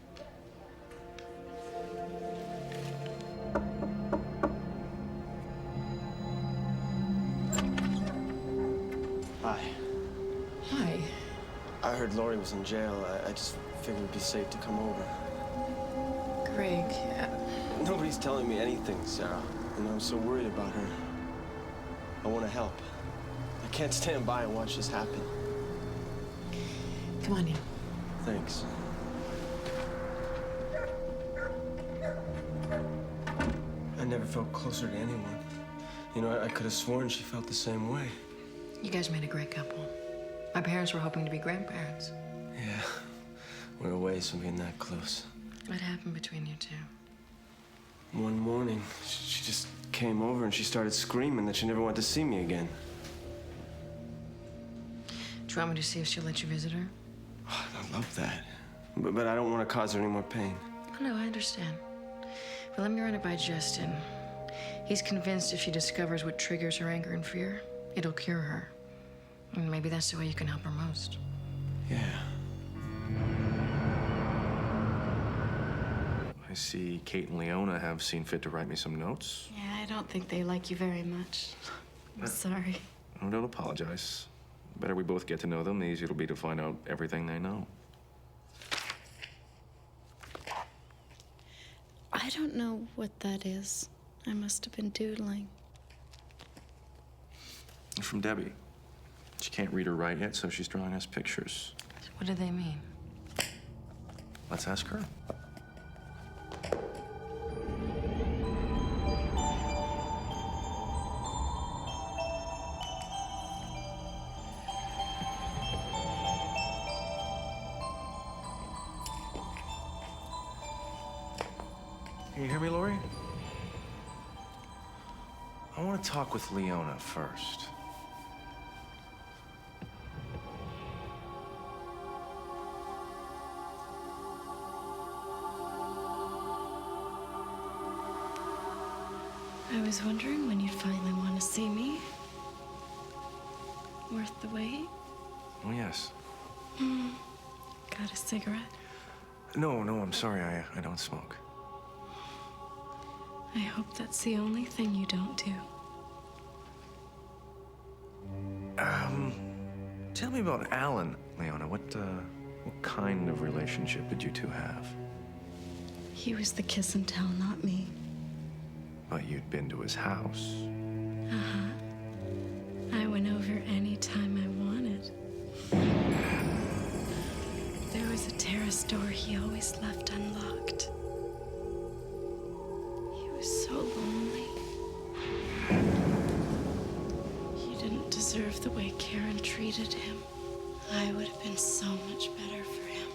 Hi. Hi. I heard Laurie was in jail. I just figured it'd be safe to come over. Greg. Nobody's telling me anything, Sarah. And I'm so worried about her. I want to help. I can't stand by and watch this happen. Come on in. Thanks. I never felt closer to anyone. You know, I could have sworn she felt the same way. You guys made a great couple. My parents were hoping to be grandparents. Yeah, we're a ways from being that close. What happened between you two? One morning, she just came over and she started screaming that she never wanted to see me again. Do you want me to see if she'll let you visit her? Oh, I love that. But I don't want to cause her any more pain. Oh, no, I understand. But let me run it by Justin. He's convinced if she discovers what triggers her anger and fear, it'll cure her. And maybe that's the way you can help her most. Yeah. I see Kate and Leona have seen fit to write me some notes. Yeah, I don't think they like you very much. I'm sorry. Oh, don't apologize. The better we both get to know them, the easier it'll be to find out everything they know. I don't know what that is. I must have been doodling. It's from Debbie. She can't read or write yet, so she's drawing us pictures. What do they mean? Let's ask her. Can you hear me, Laurie? I want to talk with Leona first. I was wondering when you'd finally want to see me. Worth the wait? Oh, yes. Got a cigarette? No, I'm sorry. I don't smoke. I hope that's the only thing you don't do. Tell me about Alan, Leona. What kind of relationship did you two have? He was the kiss and tell, not me. But you'd been to his house. I went over any time I wanted. There was a terrace door he always left unlocked. He was so lonely. He didn't deserve the way Karen treated him. I would have been so much better for him.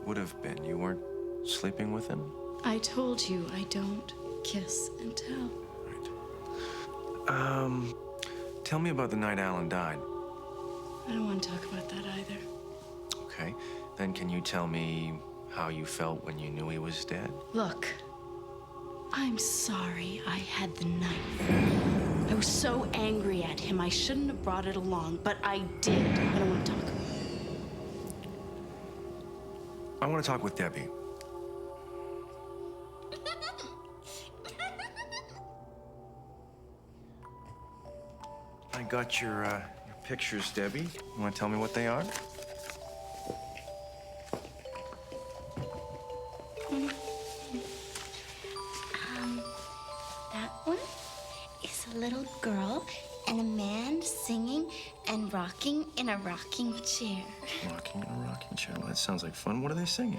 Would have been. You weren't sleeping with him? I told you I don't kiss and tell. Tell me about the night Alan died. I don't want to talk about that either. Okay. Then can you tell me how you felt when you knew he was dead? Look, I'm sorry I had the knife. I was so angry at him, I shouldn't have brought it along, but I did. I don't want to talk about it. I want to talk with Debbie. I got your pictures, Debbie. You want to tell me what they are? That one is a little girl and a man singing and rocking in a rocking chair. Rocking in a rocking chair. Well, that sounds like fun. What are they singing?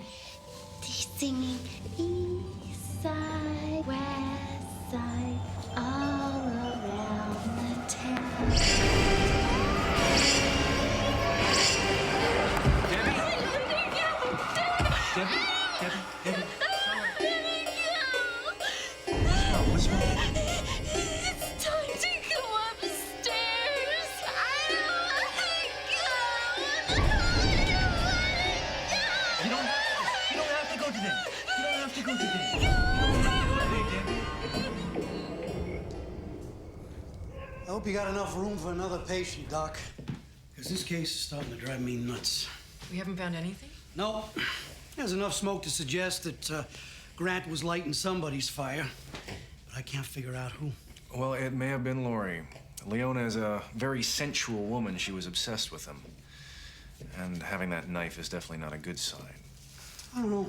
They're singing east side, west side, all around the town. Debbie? Debbie? What's wrong? It's time to go upstairs. I don't want to go. You don't have to go today. You don't have to go today. I hope you got enough room for another patient, Doc. Because this case is starting to drive me nuts. We haven't found anything? No. There's enough smoke to suggest that Grant was lighting somebody's fire. But I can't figure out who. Well, it may have been Lori. Leona is a very sensual woman. She was obsessed with him. And having that knife is definitely not a good sign. I don't know.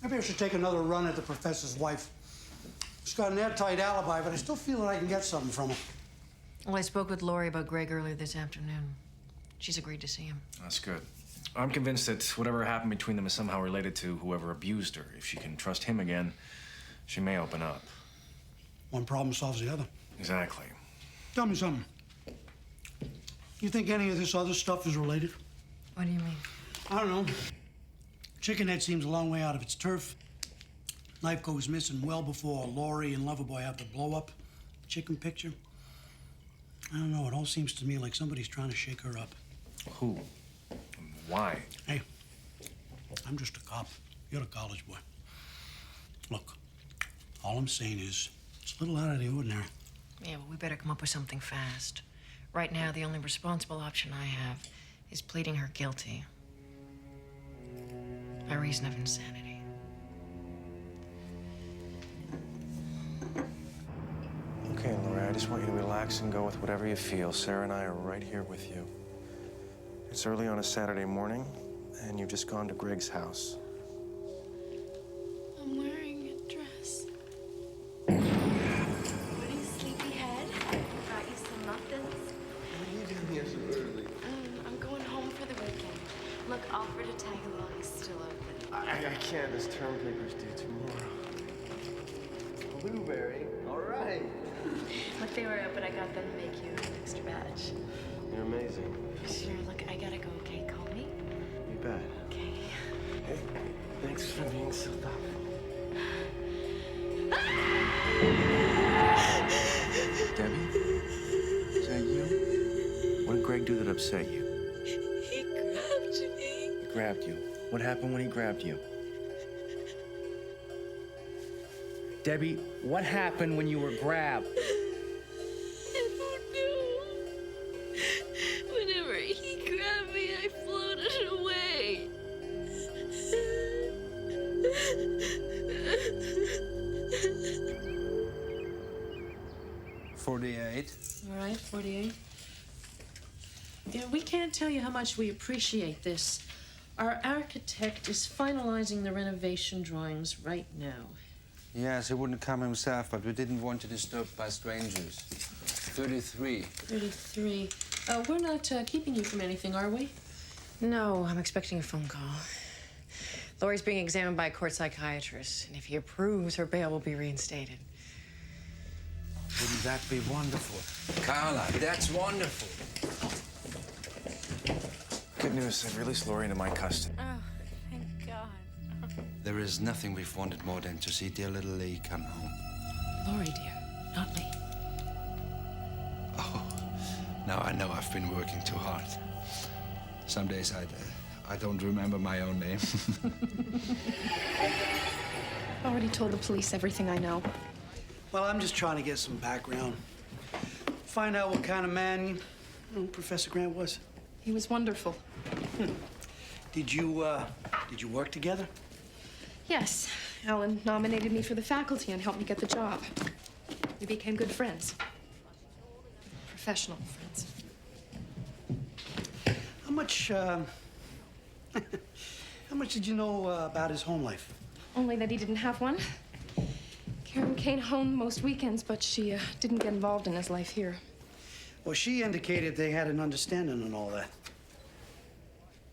Maybe I should take another run at the professor's wife. She's got an airtight alibi, but I still feel that I can get something from her. Well, I spoke with Lori about Greg earlier this afternoon. She's agreed to see him. That's good. I'm convinced that whatever happened between them is somehow related to whoever abused her. If she can trust him again, she may open up. One problem solves the other. Exactly. Tell me something. You think any of this other stuff is related? What do you mean? I don't know. Chicken head seems a long way out of its turf. Knife goes missing well before Lori and Loverboy have the blow-up chicken picture. I don't know. It all seems to me like somebody's trying to shake her up. Who? Why? Hey, I'm just a cop. You're a college boy. Look, all I'm saying is it's a little out of the ordinary. Yeah, well, we better come up with something fast. Right now, the only responsible option I have is pleading her guilty. By reason of insanity. Okay, Lori, I just want you to relax and go with whatever you feel. Sarah and I are right here with you. It's early on a Saturday morning, and you've just gone to Greg's house. I'm wearing a dress. Morning, sleepyhead. Got you some muffins. What are you doing here so early? I'm going home for the weekend. Look, offer to tag along is still open. I can't. This term paper's due tomorrow. Blueberry. All right. Look, they were open. I got them to make you an extra batch. You're amazing. Sure, look, I gotta go, okay? Call me. You bet. Okay. Hey, thanks for being so thoughtful. Debbie? Is that you? What did Greg do that upset you? He grabbed me. He grabbed you. What happened when he grabbed you? Debbie, what happened when you were grabbed? I don't know. Whenever he grabbed me, I floated away. 48. All right, 48. Yeah, we can't tell you how much we appreciate this. Our architect is finalizing the renovation drawings right now. Yes, he wouldn't come himself, but we didn't want to disturb by strangers. 33. 33. We're not keeping you from anything, are we? No, I'm expecting a phone call. Lori's being examined by a court psychiatrist, and if he approves, her bail will be reinstated. Wouldn't that be wonderful? Carla, that's wonderful. Good news. They've released Lori into my custody. Oh, thank God. There is nothing we've wanted more than to see dear little Lee come home. Lori, dear, not Lee. Oh, Now I know I've been working too hard. Some days I don't remember my own name. I already told the police everything I know. Well, I'm just trying to get some background. Find out what kind of man Professor Grant was. He was wonderful. Did you work together? Yes. Alan nominated me for the faculty and helped me get the job. We became good friends. Professional friends. How much did you know about his home life? Only that he didn't have one. Karen came home most weekends, but she didn't get involved in his life here. Well, she indicated they had an understanding and all that.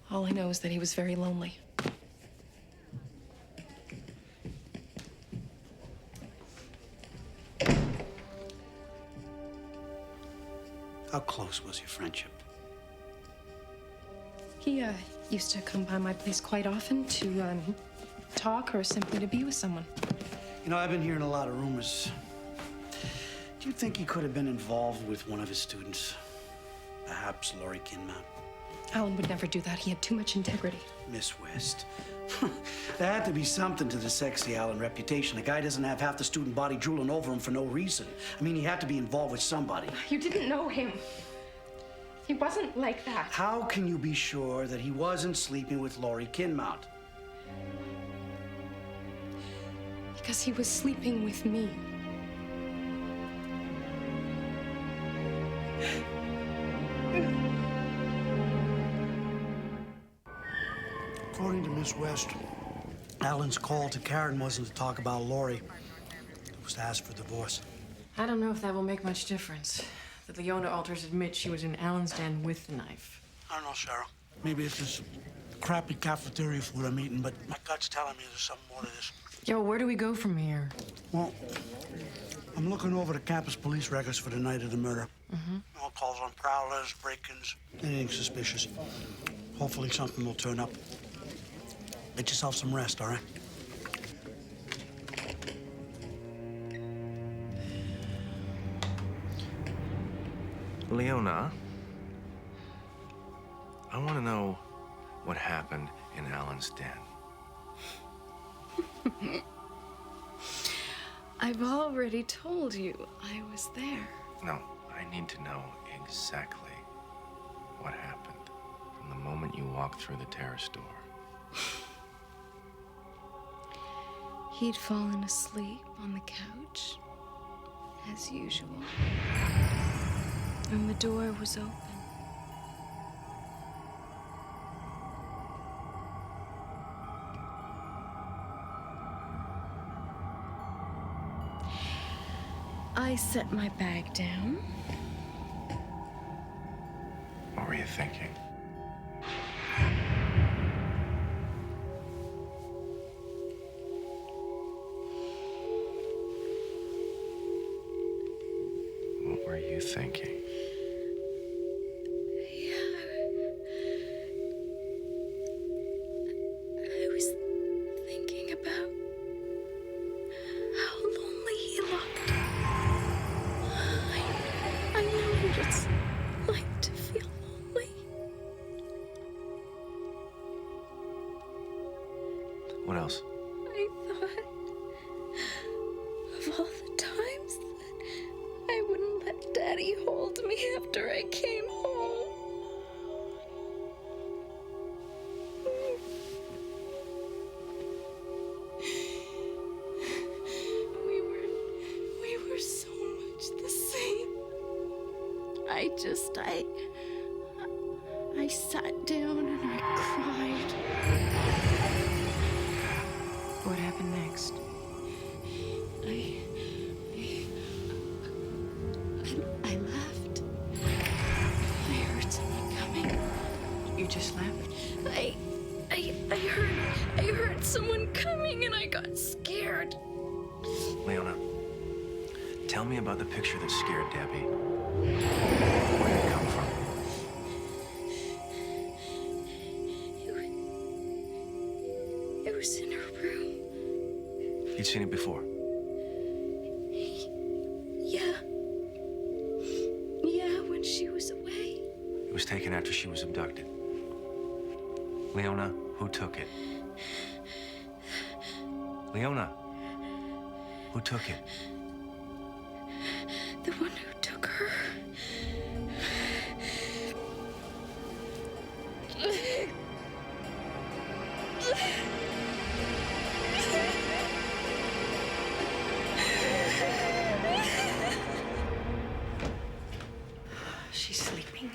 All I know is that he was very lonely. How close was your friendship? He used to come by my place quite often to talk or simply to be with someone. You know, I've been hearing a lot of rumors. Do you think he could have been involved with one of his students? Perhaps Laurie Kinmount? Alan would never do that. He had too much integrity. Miss West. There had to be something to the sexy Alan reputation. The guy doesn't have half the student body drooling over him for no reason. I mean, he had to be involved with somebody. You didn't know him. He wasn't like that. How can you be sure that he wasn't sleeping with Laurie Kinmount? Because he was sleeping with me. According to Miss West, Alan's call to Karen wasn't to talk about Laurie. It was to ask for divorce. I don't know if that will make much difference. The Leona alters admit she was in Alan's den with the knife. I don't know, Sarah. Maybe it's this crappy cafeteria food I'm eating, but my gut's telling me there's something more to this. Yo, where do we go from here? Well, I'm looking over the campus police records for the night of the murder. All calls on prowlers, break-ins, anything suspicious. Hopefully something will turn up. Get yourself some rest, all right? Leona, I want to know what happened in Alan's den. I've already told you I was there. No, I need to know exactly what happened from the moment you walked through the terrace door. He'd fallen asleep on the couch, as usual. And the door was open. I set my bag down. What were you thinking? What were you thinking? I was thinking about how lonely he looked. I know what it's like to feel lonely. What else? I thought of all the times that I wouldn't let Daddy hold me after I came home. We were so much the same. I sat down and I cried. What happened next? I left. I heard someone coming. You just left? I heard someone coming and I got scared. Leona, tell me about the picture that scared Debbie. Where did it come from? It was in her room. You'd seen it before? Yeah. Yeah, when she was away. was taken after she was abducted. Leona, who took it? Leona, who took it? The one who took her. She's sleeping.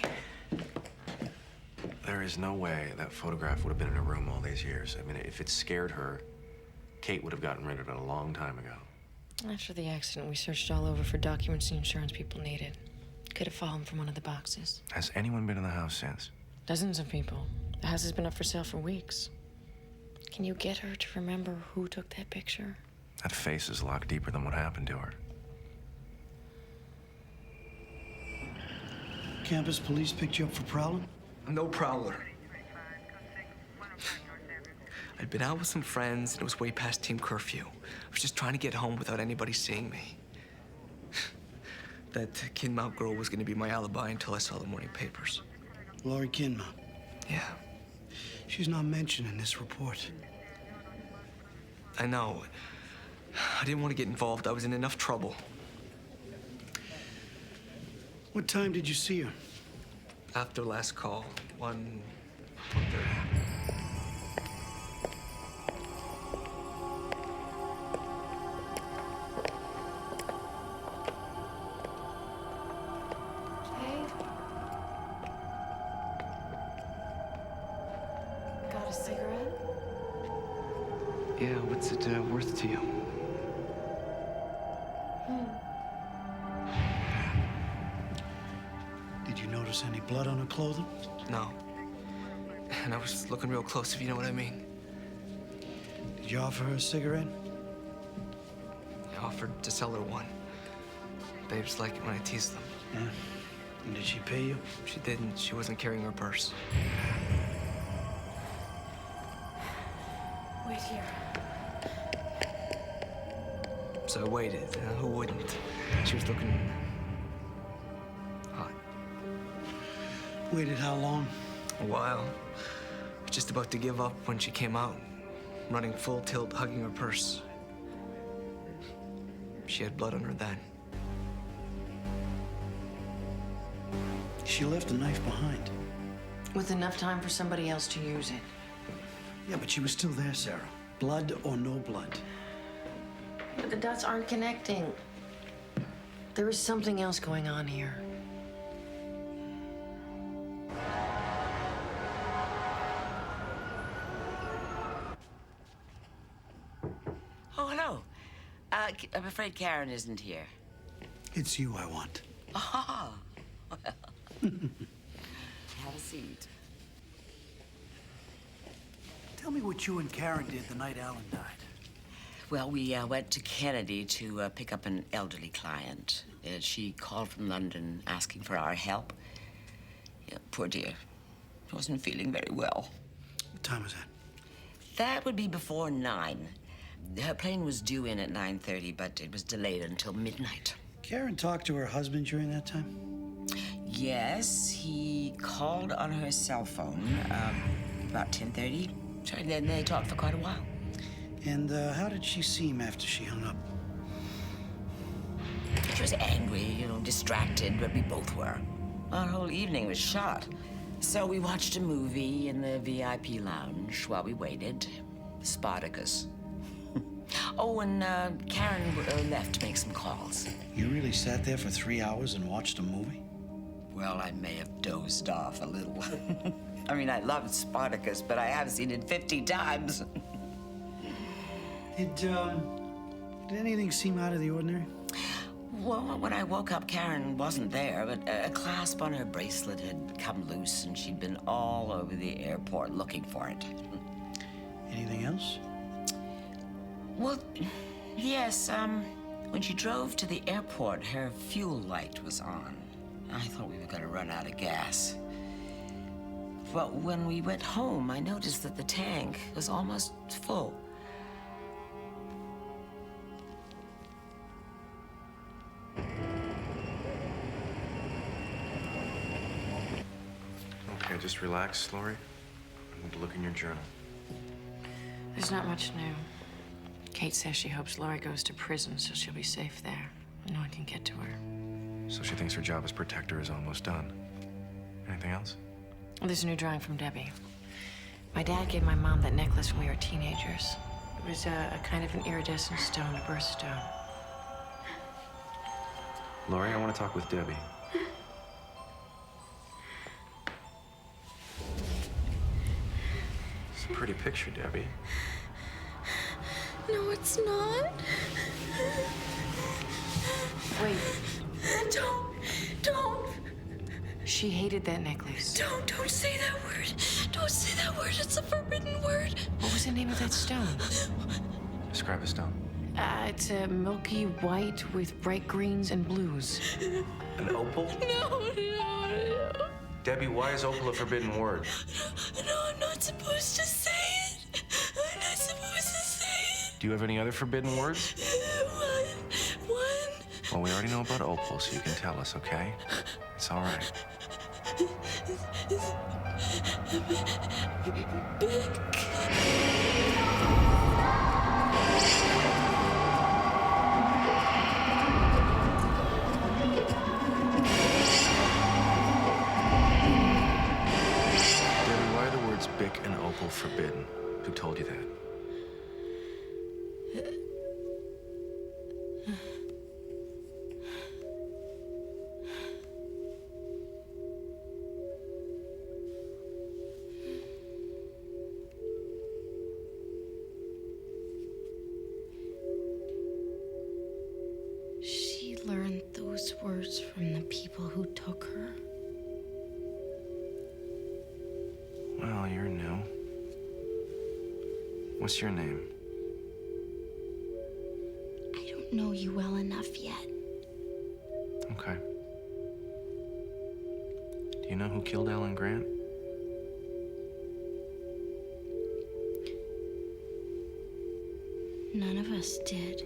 There is no way that photograph would have been in her room all these years. I mean, if it scared her, Kate would have gotten rid of it a long time ago. After the accident, we searched all over for documents the insurance people needed. Could have fallen from one of the boxes. Has anyone been in the house since? Dozens of people. The house has been up for sale for weeks. Can you get her to remember who took that picture? That face is locked deeper than what happened to her. Campus police picked you up for prowling? No prowler. I'd been out with some friends, and it was way past team curfew. I was just trying to get home without anybody seeing me. That Kinmount girl was going to be my alibi until I saw the morning papers. Laurie Kinmount? Yeah. She's not mentioned in this report. I know. I didn't want to get involved. I was in enough trouble. What time did you see her? After last call, 1:30. Hey. Got a cigarette? Yeah, what's it worth to you? Did you notice any blood on her clothing? No. And I was looking real close, if you know what I mean. Did you offer her a cigarette? I offered to sell her one. Babes like it when I tease them. Yeah. And did she pay you? She didn't. She wasn't carrying her purse. Wait here. So I waited. Who wouldn't? She was looking hot. Waited how long? A while. I was just about to give up when she came out, running full tilt, hugging her purse. She had blood on her then. She left the knife behind. With enough time for somebody else to use it. Yeah, but she was still there, Sarah. Blood or no blood. But the dots aren't connecting. There is something else going on here. Oh, hello. I'm afraid Karen isn't here. It's you I want. Ah, well. Have a seat. Tell me what you and Karen did the night Alan died. Well, we went to Kennedy to pick up an elderly client. She called from London asking for our help. Yeah, poor dear. Wasn't feeling very well. What time was that? That would be before 9. Her plane was due in at 9:30, but it was delayed until midnight. Karen talked to her husband during that time? Yes, he called on her cell phone about 10:30. So then they talked for quite a while. And how did she seem after she hung up? She was angry, distracted, but we both were. Our whole evening was shot. So we watched a movie in the VIP lounge while we waited. Spartacus. Oh, and Karen left to make some calls. You really sat there for 3 hours and watched a movie? Well, I may have dozed off a little. I mean, I loved Spartacus, but I have seen it 50 times. Did anything seem out of the ordinary? Well, when I woke up, Karen wasn't there, but a clasp on her bracelet had come loose, and she'd been all over the airport looking for it. Anything else? Well, yes, when she drove to the airport, her fuel light was on. I thought we were going to run out of gas. But when we went home, I noticed that the tank was almost full. Okay, just relax, Lori. I need to look in your journal. There's not much new. Kate says she hopes Lori goes to prison so she'll be safe there. No one can get to her. So she thinks her job as protector is almost done. Anything else? There's a new drawing from Debbie. My dad gave my mom that necklace when we were teenagers. It was a kind of an iridescent stone, a birthstone. Lori, I want to talk with Debbie. It's a pretty picture, Debbie. No, it's not. Wait. Don't. She hated that necklace. Don't say that word. Don't say that word. It's a forbidden word. What was the name of that stone? Describe the stone. It's a milky white with bright greens and blues. An opal? No. Debbie, why is opal a forbidden word? No, I'm not supposed to say it. I'm not supposed to say Do you have any other forbidden words? it. One. Well, we already know about opal, so you can tell us, okay? It's all right. Debbie, why are the words Bic and opal forbidden? Who told you that? She learned those words from the people who took her. Well, you're new. What's your name? I don't know you well enough yet. Okay. Do you know who killed Alan Grant? None of us did.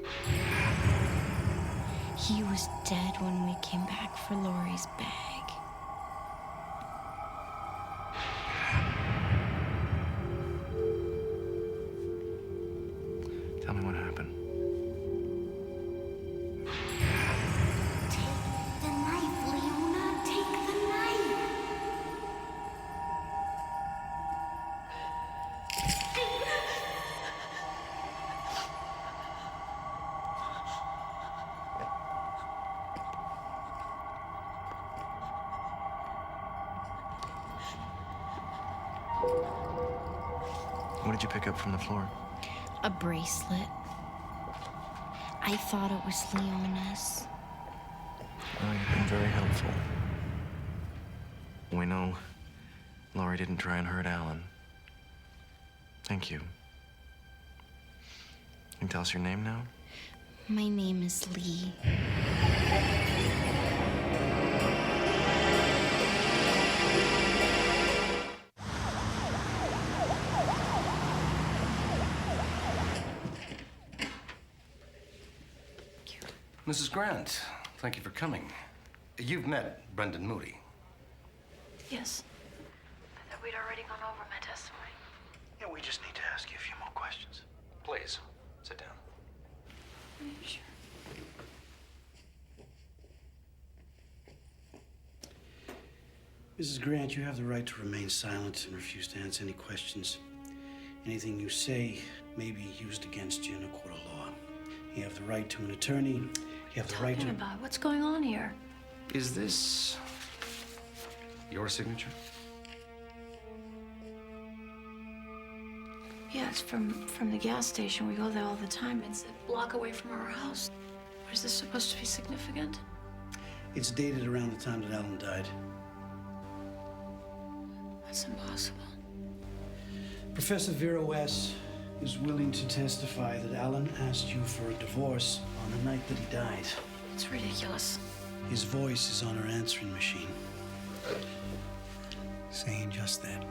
He was dead when we came back for Lori's bag. Tell me what happened. The knife, Leona. Take the knife. What did you pick up from the floor? A bracelet. I thought it was Leona's. Well, you've been very helpful. We know Lori didn't try and hurt Alan. Thank you. Can you tell us your name now? My name is Lee. Mrs. Grant, thank you for coming. You've met Brendan Moody. Yes. I thought we'd already gone over my testimony. Yeah, we just need to ask you a few more questions. Please, sit down. Sure. Mrs. Grant, you have the right to remain silent and refuse to answer any questions. Anything you say may be used against you in a court of law. You have the right to an attorney. You have the right to... About what's going on here? Is this your signature? Yeah, it's from the gas station. We go there all the time. It's a block away from our house. Is this supposed to be significant? It's dated around the time that Alan died. That's impossible. Professor Vera West is willing to testify that Alan asked you for a divorce on the night that he died. It's ridiculous. His voice is on her answering machine, saying just that.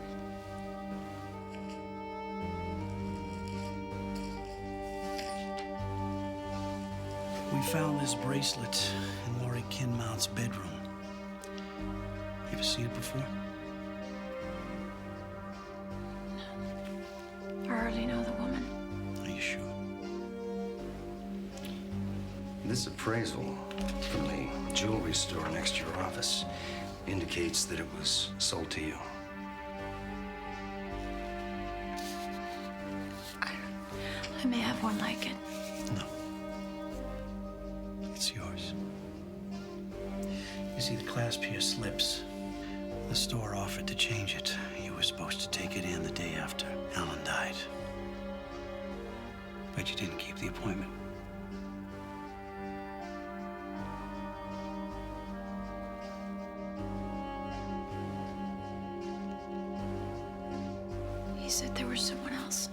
We found this bracelet in Laurie Kinmount's bedroom. You ever seen it before? This appraisal from the jewelry store next to your office indicates that it was sold to you. I may have one like it. No. It's yours. You see the clasp here slips. The store offered to change it. You were supposed to take it in the day after Alan died. But you didn't keep the appointment. He said there was someone else.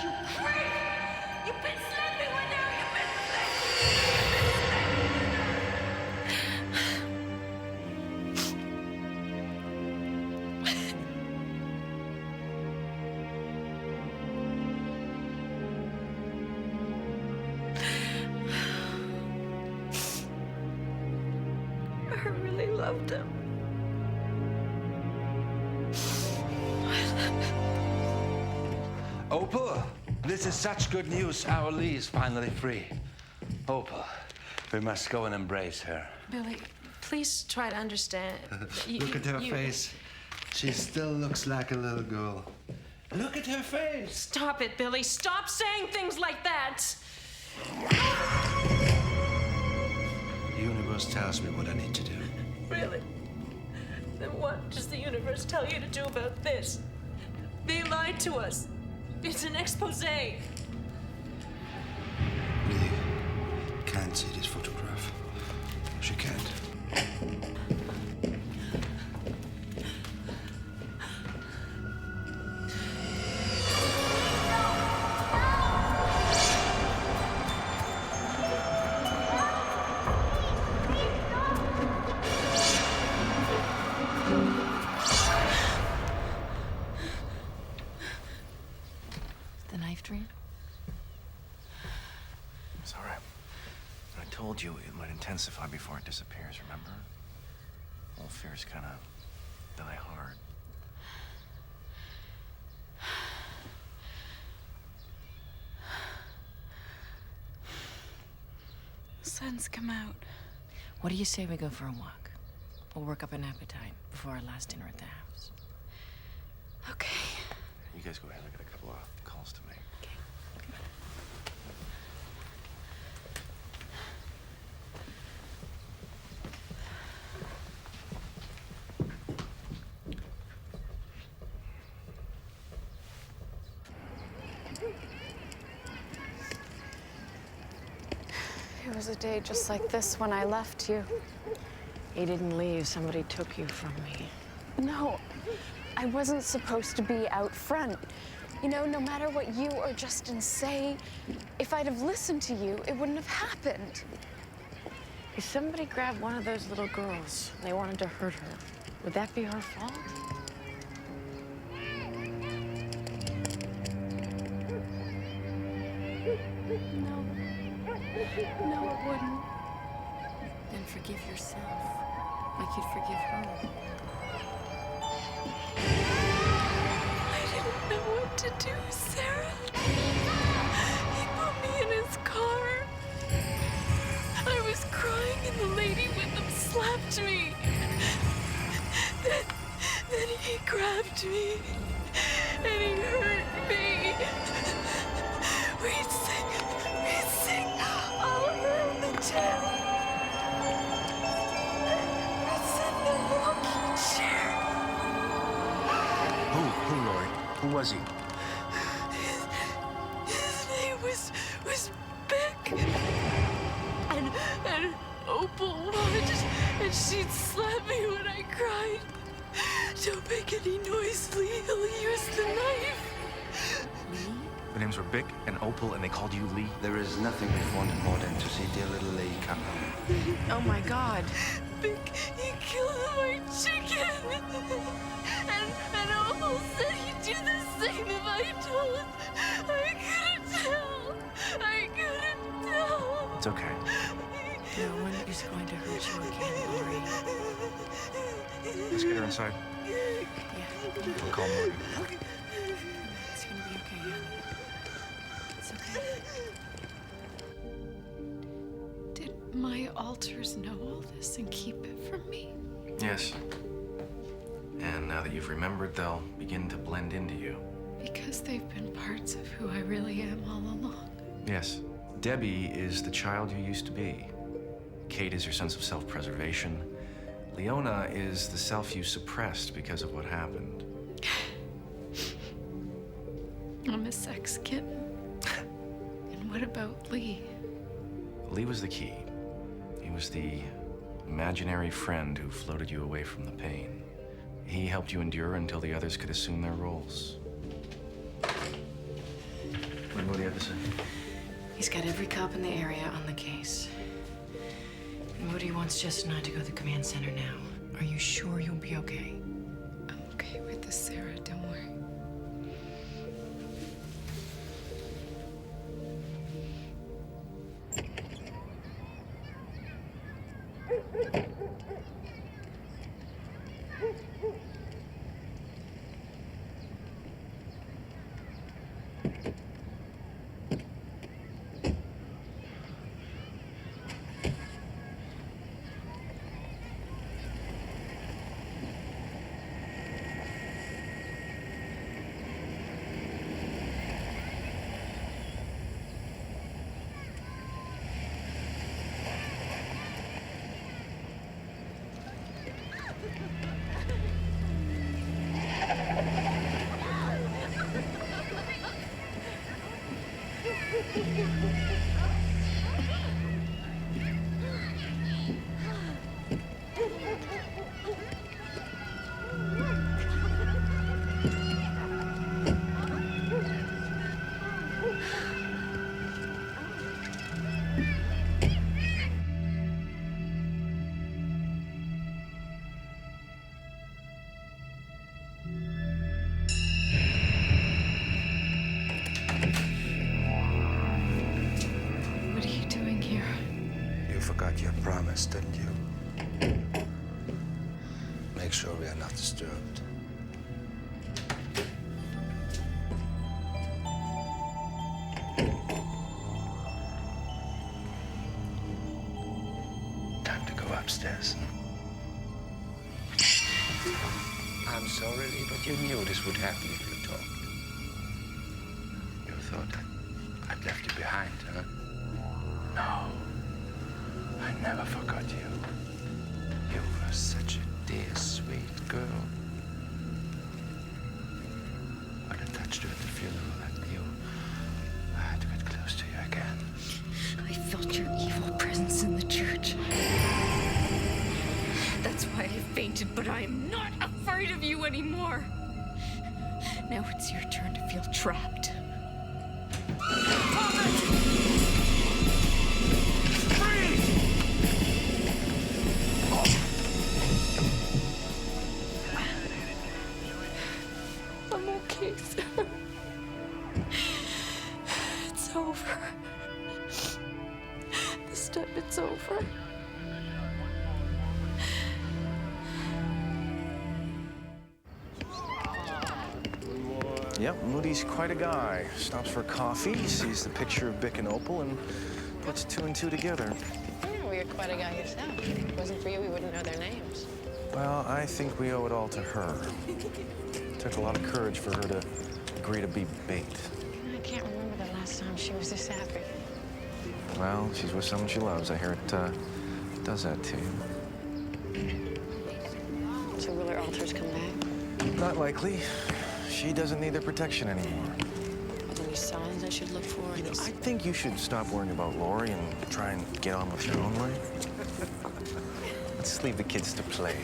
You freak! You've been sleeping with her! You've been I really loved him. Opal, this is such good news. Our Lee is finally free. Opal, we must go and embrace her. Billy, please try to understand. Look at her face. She still looks like a little girl. Look at her face. Stop it, Billy. Stop saying things like that. The universe tells me what I need to do. Really? Then what does the universe tell you to do about this? They lied to us. It's an expose. Really can't see this photograph. She can't. The knife dream? It's all right. I told you it might intensify before it disappears, remember? All fears kind of die hard. The sun's come out. What do you say we go for a walk? We'll work up an appetite before our last dinner at the house. Okay. You guys go ahead. I got a couple of calls to make. It was a day just like this when I left you. You didn't leave. Somebody took you from me. No, I wasn't supposed to be out front. You know, no matter what you or Justin say, if I'd have listened to you, it wouldn't have happened. If somebody grabbed one of those little girls and they wanted to hurt her, would that be her fault? No. No, it wouldn't. Then forgive yourself, like you'd forgive her. I didn't know what to do, Sarah. He put me in his car. I was crying and the lady with him slapped me. Then he grabbed me and he hurt me. We'd sing all around the town. We'd sit in the rocking chair. Who, Lori? Who was he? His name was Beck. And Opal watched, and she'd slap me when I cried. Don't make any noise, Lee. He'll use the knife. The names were Bick and Opal, and they called you Lee? There is nothing we wanted more than to see dear little Lee come home. Oh my God. He killed my chicken. And Opal said he'd do the same if I told. I couldn't tell. I couldn't tell. It's okay. No one is going to hurt you again, Lori. Let's get her inside. Yeah. I'll call Morty. It's gonna be okay, honey. It's okay. Did my alters know all this and keep it from me? Yes. And now that you've remembered, they'll begin to blend into you. Because they've been parts of who I really am all along. Yes. Debbie is the child you used to be. Kate is your sense of self-preservation. Leona is the self you suppressed because of what happened. I'm a sex kitten. And what about Lee? Lee was the key. He was the imaginary friend who floated you away from the pain. He helped you endure until the others could assume their roles. What do you have to say? He's got every cop in the area on the case. And Moody wants Jess and I to go to the command center now. Are you sure you'll be okay? I'm okay with this, Sarah. Don't worry. Forgot your promise, didn't you? Make sure we are not disturbed. Time to go upstairs. I'm sorry, Lee, but you knew this would happen if you talked. You thought I'd left you behind, huh? No. I never forgot you. You were such a dear, sweet girl. When I touched you at the funeral, I knew I had to get close to you again. I felt your evil presence in the church. That's why I fainted, but I'm not afraid of you anymore. Now it's your turn to feel trapped. I'm okay, Sarah. It's over. This time it's over. Yep, Moody's quite a guy. Stops for coffee, sees the picture of Bick and Opal, and puts two and two together. Yeah, well, you're quite a guy yourself. If it wasn't for you, we wouldn't know their names. Well, I think we owe it all to her. It took a lot of courage for her to agree to be bait. I can't remember the last time she was this happy. Well, she's with someone she loves. I hear it does that to you. So will her alters come back? Not likely. She doesn't need their protection anymore. Any signs I should look for? I think you should stop worrying about Lori and try and get on with your own life. Let's leave the kids to play.